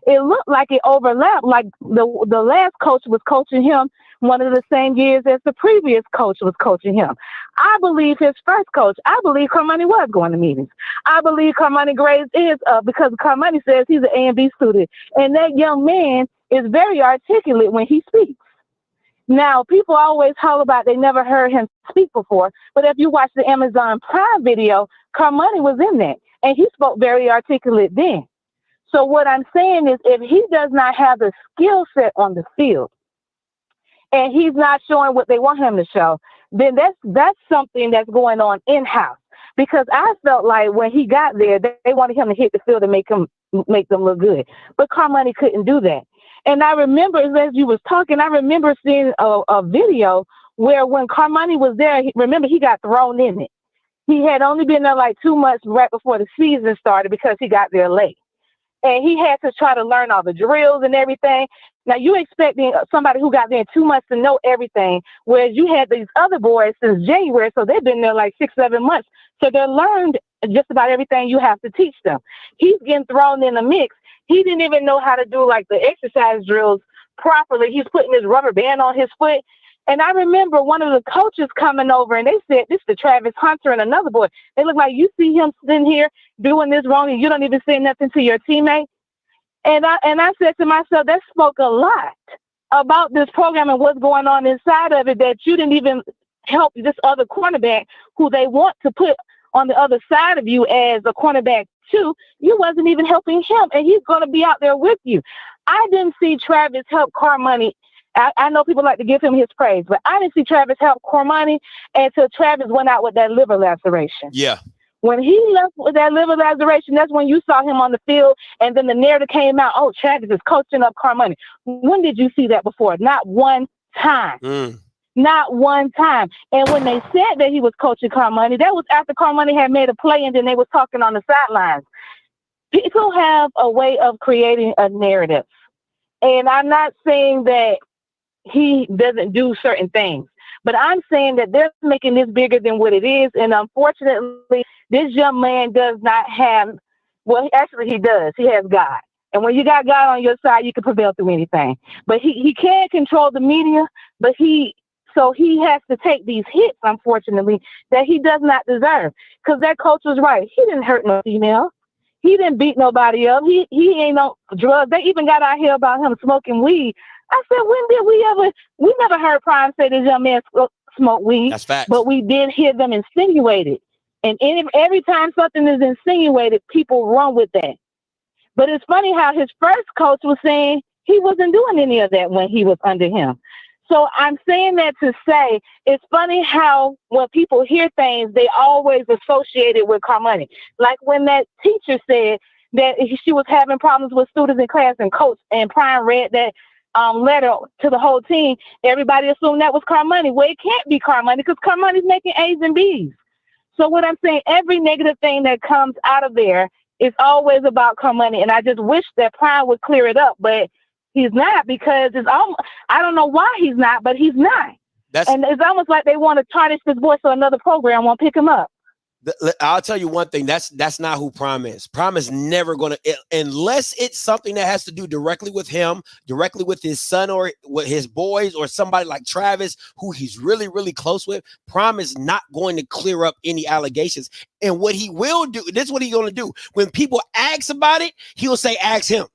it looked like it overlapped, like the last coach was coaching him one of the same years as the previous coach was coaching him. I believe his first coach, I believe Carmoney was going to meetings. I believe Carmoney grades is up, because Carmoney says he's an A and B student. And that young man is very articulate when he speaks. Now, people always holler about they never heard him speak before, but if you watch the Amazon Prime video, Carmoney was in that, and he spoke very articulate then. So what I'm saying is, if he does not have the skill set on the field, and he's not showing what they want him to show, then that's something that's going on in-house. Because I felt like when he got there, they wanted him to hit the field and make them look good. But Carmoney couldn't do that. And I remember, as you was talking, I remember seeing a video where when Carmoney was there, remember, he got thrown in it. He had only been there like 2 months right before the season started, because he got there late. And he had to try to learn all the drills and everything. Now, you expecting somebody who got there in 2 months to know everything, whereas you had these other boys since January, so they've been there like 6-7 months. So they learned just about everything you have to teach them. He's getting thrown in the mix. He didn't even know how to do like the exercise drills properly. He's putting his rubber band on his foot. And I remember one of the coaches coming over and they said, this is Travis Hunter and another boy. They look like, you see him sitting here doing this wrong and you don't even say nothing to your teammate. And I said to myself, that spoke a lot about this program and what's going on inside of it, that you didn't even help this other cornerback who they want to put on the other side of you as a cornerback too. You wasn't even helping him, and he's going to be out there with you. I didn't see Travis help Carmoney. I know people like to give him his praise, but I didn't see Travis help Carmoney until Travis went out with that liver laceration. Yeah. When he left with that liver laceration, that's when you saw him on the field, and then the narrative came out, oh, Travis is coaching up Carmoney. When did you see that before? Not one time. Not one time. And when they said that he was coaching Carmoney, that was after Carmoney had made a play and then they was talking on the sidelines. People have a way of creating a narrative. And I'm not saying that he doesn't do certain things, but I'm saying that they're making this bigger than what it is. And unfortunately, this young man does not have, well, actually he does. He has God. And when you got God on your side, you can prevail through anything. But he can't control the media, but so he has to take these hits, unfortunately, that he does not deserve. Because that coach was right. He didn't hurt no female. He didn't beat nobody up. He ain't no drugs. They even got out here about him smoking weed. I said, when did we never heard Prime say this young man smoked weed. That's facts. But we did hear them insinuate it. And every time something is insinuated, people run with that. But it's funny how his first coach was saying he wasn't doing any of that when he was under him. So I'm saying that to say it's funny how when people hear things, they always associate it with Carmoney. Like when that teacher said that she was having problems with students in class and coach and Prime read that letter to the whole team, everybody assumed that was Carmoney. Well, it can't be Carmoney because Carmoney's making A's and B's. So what I'm saying, every negative thing that comes out of there is always about Carmoney. And I just wish that Prime would clear it up, but he's not, because it's almost, I don't know why he's not, but he's not. And it's almost like they want to tarnish this boy so another program won't pick him up. I'll tell you one thing. That's not who Prime is. Prime is never going to, unless it's something that has to do directly with him, directly with his son or with his boys or somebody like Travis, who he's really, really close with. Prime is not going to clear up any allegations. And what he will do, this is what he's going to do. When people ask about it, he'll say, ask him.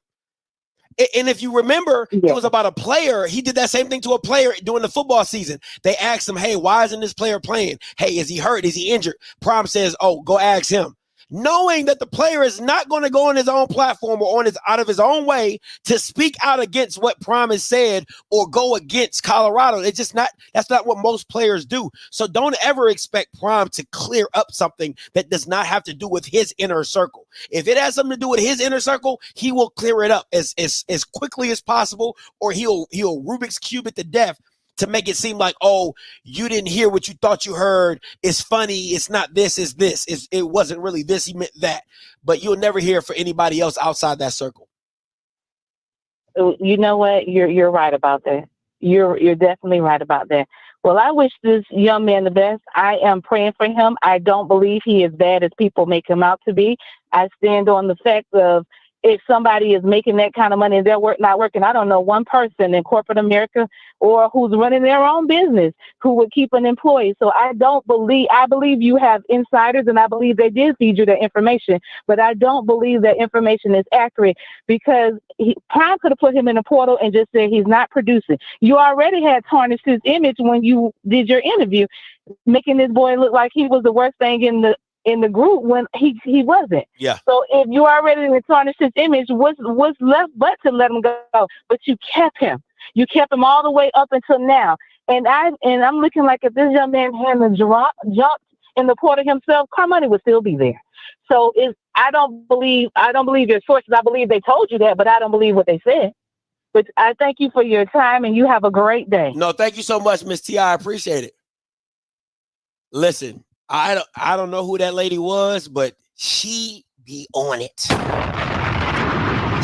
And if you remember, it was about a player. He did that same thing to a player during the football season. They asked him, hey, why isn't this player playing? Hey, is he hurt? Is he injured? Prime says, oh, go ask him. Knowing that the player is not going to go on his own platform or out of his own way to speak out against what Prime has said or go against Colorado. It's just not, that's not what most players do. So don't ever expect Prime to clear up something that does not have to do with his inner circle. If it has something to do with his inner circle, he will clear it up as quickly as possible, or he'll Rubik's Cube it to death to make it seem like, oh, you didn't hear what you thought you heard. It's funny. It's not this, it's this. It wasn't really this. He meant that. But you'll never hear for anybody else outside that circle. You know what? You're right about that. You're definitely right about that. Well, I wish this young man the best. I am praying for him. I don't believe he is bad as people make him out to be. I stand on the fact of, if somebody is making that kind of money and they're not working, I don't know one person in corporate America or who's running their own business who would keep an employee. So I believe you have insiders, and I believe they did feed you that information, but I don't believe that information is accurate, because Prime could have put him in a portal and just said he's not producing. You already had tarnished his image when you did your interview, making this boy look like he was the worst thing in the group when he wasn't. Yeah. So if you already tarnished his image, what's left but to let him go? But you kept him. You kept him all the way up until now. And I'm looking like if this young man hadn't jumped in the portal himself, Carmoney would still be there. So I don't believe your sources. I believe they told you that, but I don't believe what they said. But I thank you for your time, and you have a great day. No, thank you so much, Miss T. I appreciate it. Listen, I don't know who that lady was, but she be on it.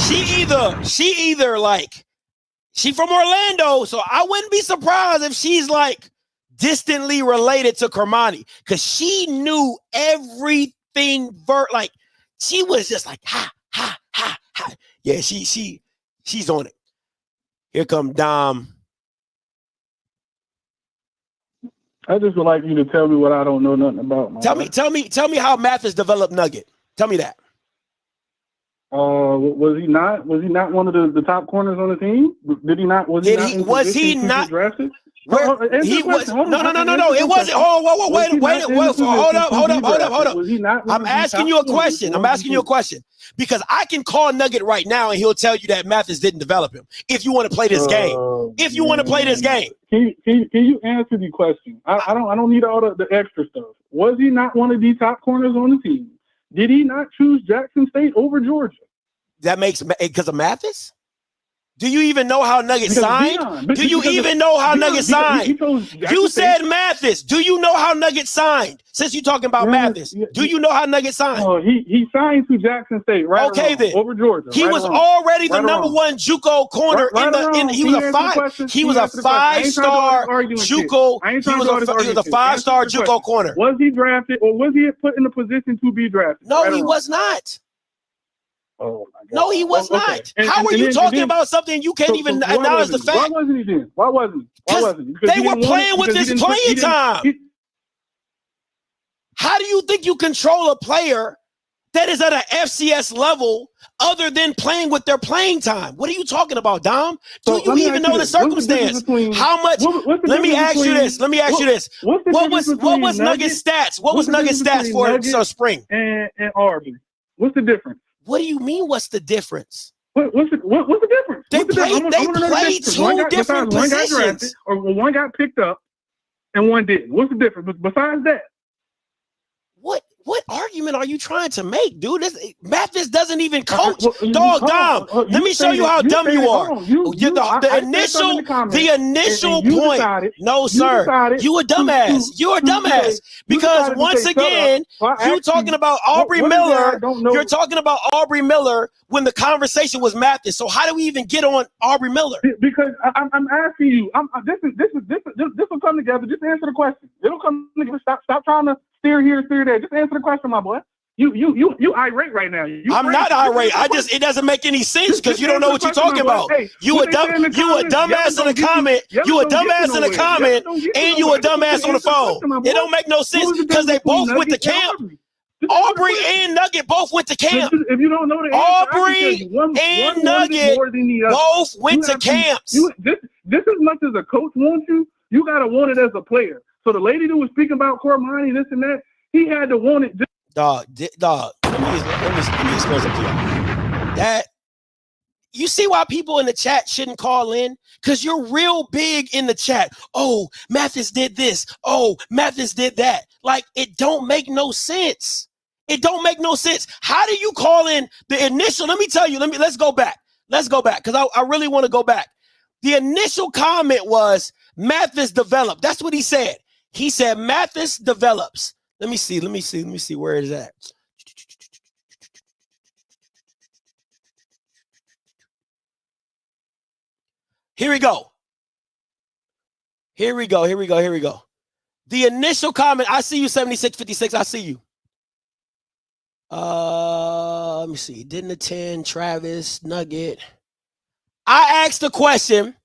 She either like, she from Orlando, so I wouldn't be surprised if she's like distantly related to Carmoney, because she knew everything. Like, she was just like, ha, ha, ha, ha. Yeah, she's on it. Here come Dom. I just would like you to tell me what I don't know nothing about. Tell me how Mathis developed Nugget. Tell me that. Was he not one of the top corners on the team? Did he not? Was he not get drafted? He was no. It wasn't. Oh, wait. Hold up. Was he not? I'm asking you a question. Because I can call Nugget right now and he'll tell you that Mathis didn't develop him. If you want to play this game, can you answer the question? I don't need all the extra stuff. Was he not one of the top corners on the team? Did he not choose Jackson State over Georgia? That makes because of Mathis? Do you even know how Nugget signed? Do you even know how Nugget signed? You said Mathis. Do you know how Nugget signed? Since you're talking about Mathis, do you know how Nugget signed? He signed to Jackson State, right? Okay, then over Georgia. He was already the number one JUCO corner he was a 5-star JUCO. He was a 5-star JUCO corner. Was he drafted or was he put in a position to be drafted? No, he was not. Oh my God. No, he was not. How are you talking about something you can't even acknowledge the fact? Why wasn't he then? Why wasn't he? Because they were playing with his playing time. How do you think you control a player that is at an FCS level other than playing with their playing time? What are you talking about, Dom? Do you even know the circumstance? How much? Let me ask you this. What was Nugget's stats? What was Nugget's stats for spring? And Aubrey. What's the difference? What do you mean? What's the difference? What's the difference? They played two different positions. Or one got picked up and one didn't. What's the difference? Besides that, what argument are you trying to make, dude? Mathis doesn't even coach. Dom. Let me show you how dumb you are. The initial point. No, sir. You a dumbass. You're a dumbass. Because once again, you're talking about Aubrey Miller. You're talking about Aubrey Miller when the conversation was Mathis. So how do we even get on Aubrey Miller? Because I'm asking you. This will come together. Just answer the question. It'll come together. Stop trying to steer here, steer there. Just answer the question, my boy. You irate right now. I'm not irate. It doesn't make any sense because you don't know what you're talking about. You a dumbass in the comment. You a dumbass in the comment, and you a dumbass on the phone. It don't make no sense because they both went to camp. Aubrey and Nugget both went to camp. If you don't know the Aubrey and Nugget both went to camps. This as much as a coach wants you gotta want it as a player. So the lady who was speaking about Cormani, this and that, he had to want it. Dog. Let me explain something to you. That you see why people in the chat shouldn't call in? Because you're real big in the chat. Oh, Mathis did this. Oh, Mathis did that. Like, it don't make no sense. It don't make no sense. How do you call in the initial? Let me tell you. Let's go back. Because I really want to go back. The initial comment was Mathis developed. That's what he said. He said Mathis develops. Let me see where it is at. Here we go. The initial comment, I see you 7656. I see you. Let me see. Didn't attend, Travis, Nugget. I asked the question.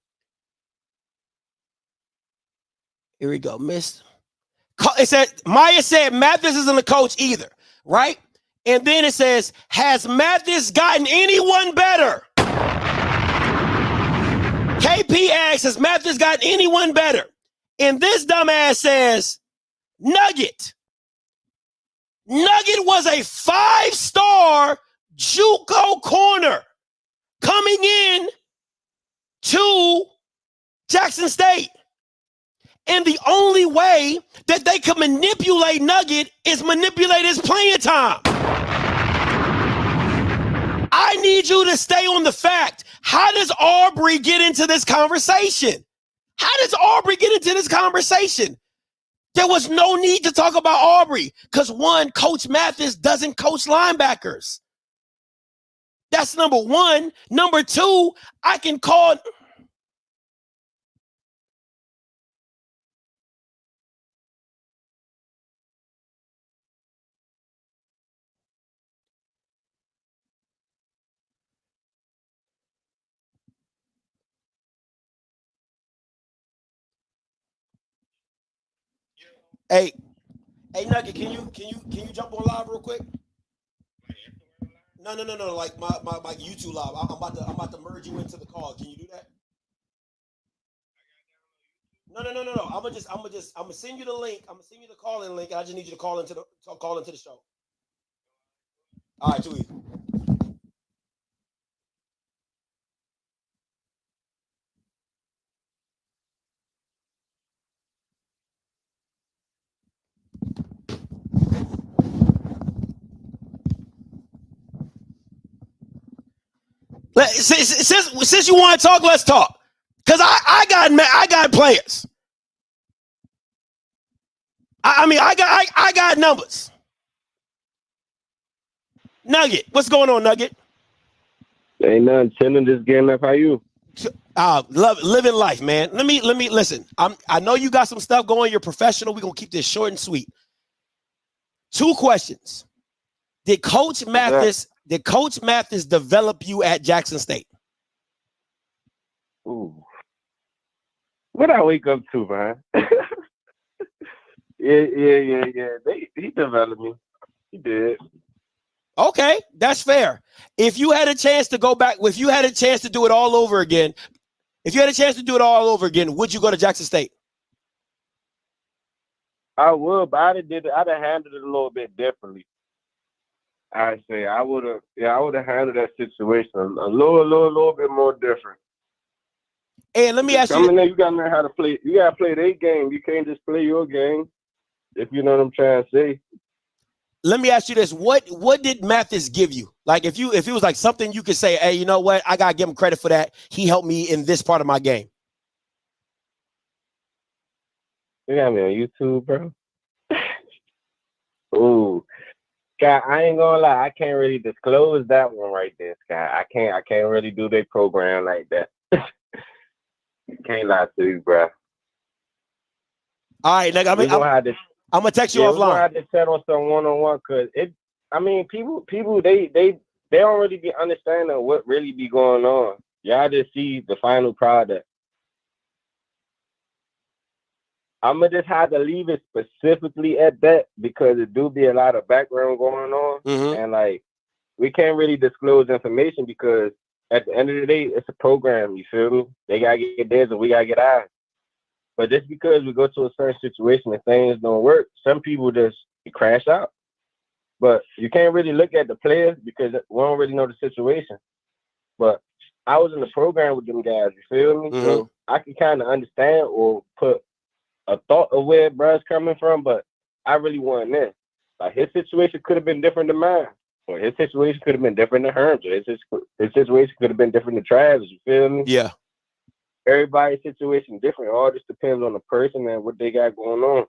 Here we go. It said, Maya said Mathis isn't a coach either, right? And then it says, has Mathis gotten anyone better? KP asks, has Mathis gotten anyone better? And this dumbass says, Nugget. Nugget was a 5-star JUCO corner coming in to Jackson State. And the only way that they could manipulate Nugget is manipulate his playing time. I need you to stay on the fact. How does Aubrey get into this conversation? There was no need to talk about Aubrey because one, Coach Mathis doesn't coach linebackers. That's number one. Number two, I can call... Hey, Nugget, can you jump on live real quick? No. Like my YouTube live. I'm about to merge you into the call. Can you do that? No. I'm gonna send you the link. I'm gonna send you the call-in link. I just need you to call into the show. All right, too easy. Since you want to talk, let's talk. Cause I got players. I got numbers. Nugget, what's going on, Nugget? Ain't nothing, chilling, just getting up. How you? Living life, man. Let me listen. I know you got some stuff going. You're professional. We're gonna keep this short and sweet. 2 questions. Did Coach Mathis develop you at Jackson State? Ooh. What I wake up to, man? Yeah. He developed me. He did. Okay, that's fair. If you had a chance to go back, if you had a chance to do it all over again, would you go to Jackson State? I would, but I'd have handled it a little bit differently. I say I would have handled that situation a little bit more different. And let me ask you, coming there, you gotta learn how to play. You gotta play their game. You can't just play your game. If you know what I'm trying to say. Let me ask you this: What did Mathis give you? Like, if it was like something you could say, hey, you know what? I gotta give him credit for that. He helped me in this part of my game. You got me on YouTube, bro. Ooh, Scott, I ain't gonna lie. I can't really disclose that one right there, Scott. I can't really do their program like that. Can't lie to you, bro. All right, like, I'm gonna text you offline. We're gonna have to chat on some one-on-one, cause people they don't really be understanding what really be going on. Y'all just see the final product. I'm gonna just have to leave it specifically at that because it do be a lot of background going on, and like we can't really disclose information because at the end of the day, it's a program. You feel me? They gotta get theirs and we gotta get ours. But just because we go to a certain situation and things don't work, some people just crash out. But you can't really look at the players because we don't really know the situation. But I was in the program with them guys, you feel me? So I can kind of understand or put a thought of where bruh's coming from, but I really wasn't there. Like, his situation could have been different than mine. Or his situation could have been different than Herm's. Or his situation could have been different than Travis, you feel me? Yeah. Everybody's situation different. All just depends on the person and what they got going on.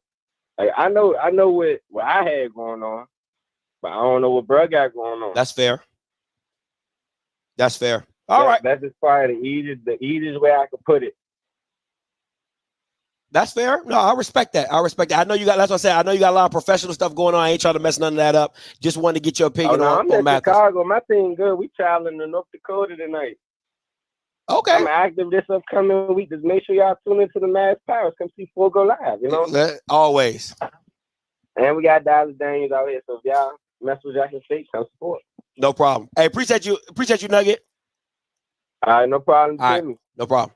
Like, I know what I had going on, but I don't know what bruh got going on. That's fair. All right. That's just probably the easiest way I could put it. That's fair. No, I respect that. I know you got. That's what I said. I know you got a lot of professional stuff going on. I ain't trying to mess none of that up. Just wanted to get your opinion I'm on in Mathis. Chicago. My team good. We traveling to North Dakota tonight. Okay. I'm active this upcoming week. Just make sure y'all tune into the Mass Powers. Come see 4 go live. You know. Always. And we got Dallas Daniels out here. So if y'all mess with Jackson State, come support. No problem. Hey, appreciate you, Nugget. All right, no problem. All right, no problem.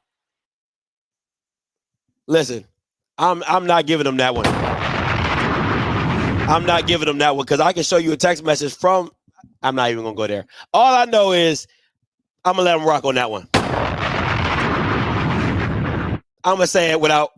Listen, I'm not giving them that one. I'm not giving them that one because I can show you a text message from. I'm not even gonna go there. All I know is I'm gonna let them rock on that one. I'm gonna say it without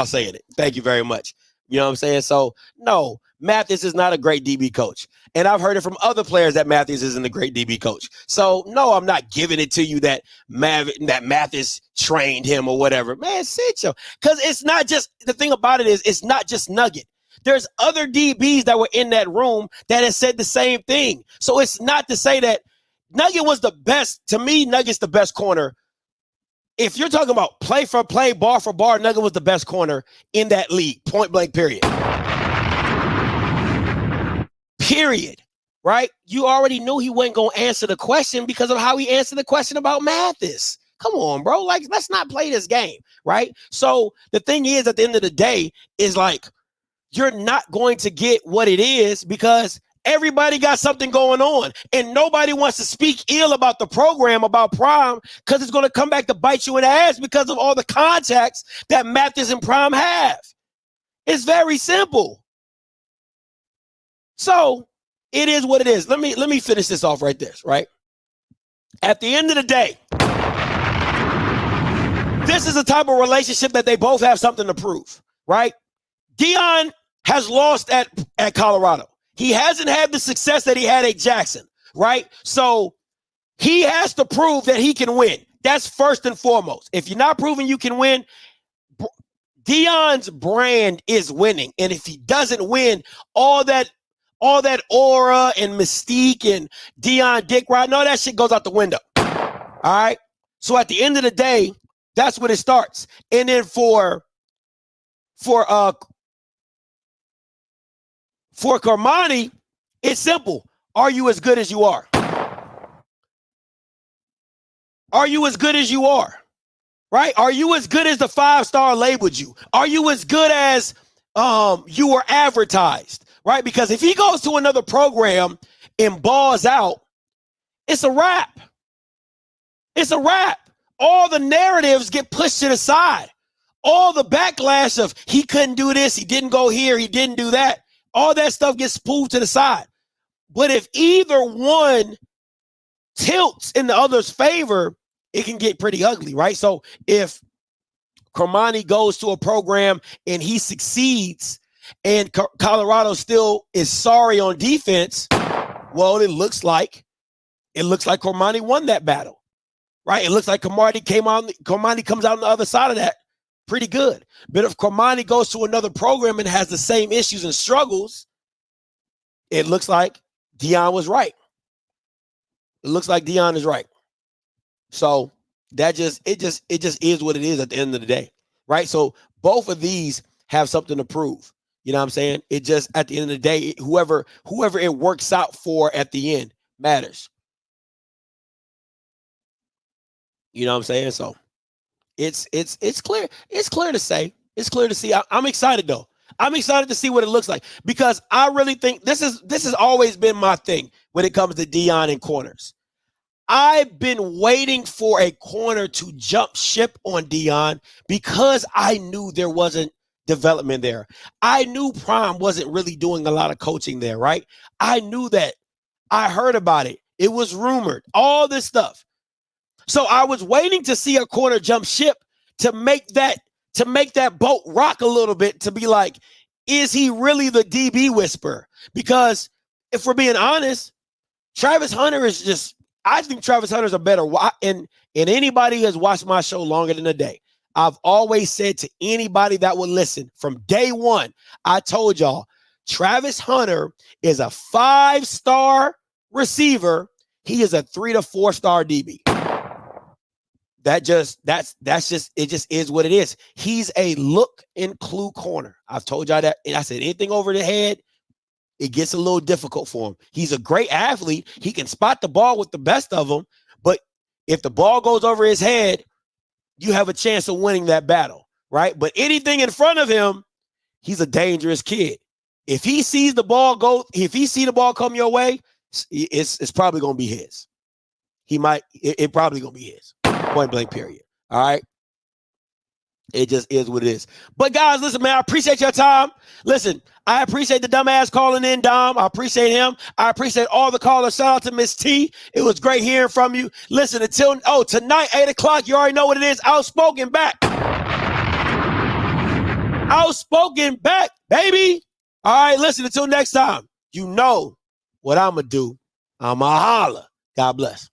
saying it. Thank you very much. You know what I'm saying? So no, Mathis is not a great DB coach. And I've heard it from other players that Mathis isn't a great DB coach. So no, I'm not giving it to you that Mathis trained him or whatever. Man, sit yo. Because it's not just, the thing about it is it's not just Nugget. There's other DBs that were in that room that has said the same thing. So it's not to say that Nugget was the best. To me, Nugget's the best corner. If you're talking about play for play, bar for bar, Nugget was the best corner in that league, point blank, period. Period. Right? You already knew he wasn't going to answer the question because of how he answered the question about Mathis. Come on, bro. Like, let's not play this game. Right? So the thing is, at the end of the day, is like, you're not going to get what it is because everybody got something going on and nobody wants to speak ill about the program, about Prime, because it's going to come back to bite you in the ass because of all the contacts that Mathis and Prime have. It's very simple. So it is what it is. Let me finish this off right there, right? At the end of the day, this is the type of relationship that they both have something to prove, right? Deion has lost at Colorado. He hasn't had the success that he had at Jackson, right? So he has to prove that he can win. That's first and foremost. If you're not proving you can win, Deion's brand is winning. And if he doesn't win, all that aura and mystique and Deion Dick Ride, all that shit goes out the window. All right? So at the end of the day, that's when it starts. And then for Cormani, it's simple. Are you as good as you are? Are you as good as you are? Right? Are you as good as the 5-star labeled you? Are you as good as you were advertised? Right? Because if he goes to another program and balls out, it's a wrap. It's a wrap. All the narratives get pushed to the side. All the backlash of he couldn't do this, he didn't go here, he didn't do that. All that stuff gets pulled to the side. But if either one tilts in the other's favor, it can get pretty ugly, right? So if Cormani goes to a program and he succeeds and Colorado still is sorry on defense, well, it looks like Cormani won that battle, right? It looks like Cormani comes out on the other side of that pretty good. But if Cormani goes to another program and has the same issues and struggles, it looks like Deion was right. It looks like Deion is right. So it just is what it is at the end of the day, right? So both of these have something to prove. You know what I'm saying? It just at the end of the day, whoever it works out for at the end matters. You know what I'm saying? So it's clear. It's clear to say. It's clear to see. I'm excited though. I'm excited to see what it looks like because I really think this has always been my thing when it comes to Deion and corners. I've been waiting for a corner to jump ship on Deion because I knew there wasn't development there. I knew Prime wasn't really doing a lot of coaching there, right? I knew that. I heard about it. It was rumored. All this stuff. So I was waiting to see a corner jump ship to make that boat rock a little bit, to be like, is he really the DB whisperer? Because if we're being honest, Travis Hunter is just, I think Travis Hunter is a better, and anybody who has watched my show longer than a day, I've always said to anybody that would listen from day one, I told y'all, Travis Hunter is a 5-star receiver. He is a 3 to 4-star DB. It just is what it is. He's a look and clue corner. I've told y'all that. And I said anything over the head, it gets a little difficult for him. He's a great athlete. He can spot the ball with the best of them. But if the ball goes over his head, you have a chance of winning that battle, right? But anything in front of him, he's a dangerous kid. If he sees the ball come your way, it's probably going to be his. It probably going to be his. Point blank period. All right. It just is what it is. But guys, listen, man, I appreciate your time. Listen, I appreciate the dumbass calling in, Dom. I appreciate him. I appreciate all the callers. Shout out to Miss T. It was great hearing from you. Listen, tonight, 8 o'clock, you already know what it is. Outspoken back. Outspoken back, baby. All right, listen, until next time, you know what I'm going to do. I'm going to holler. God bless.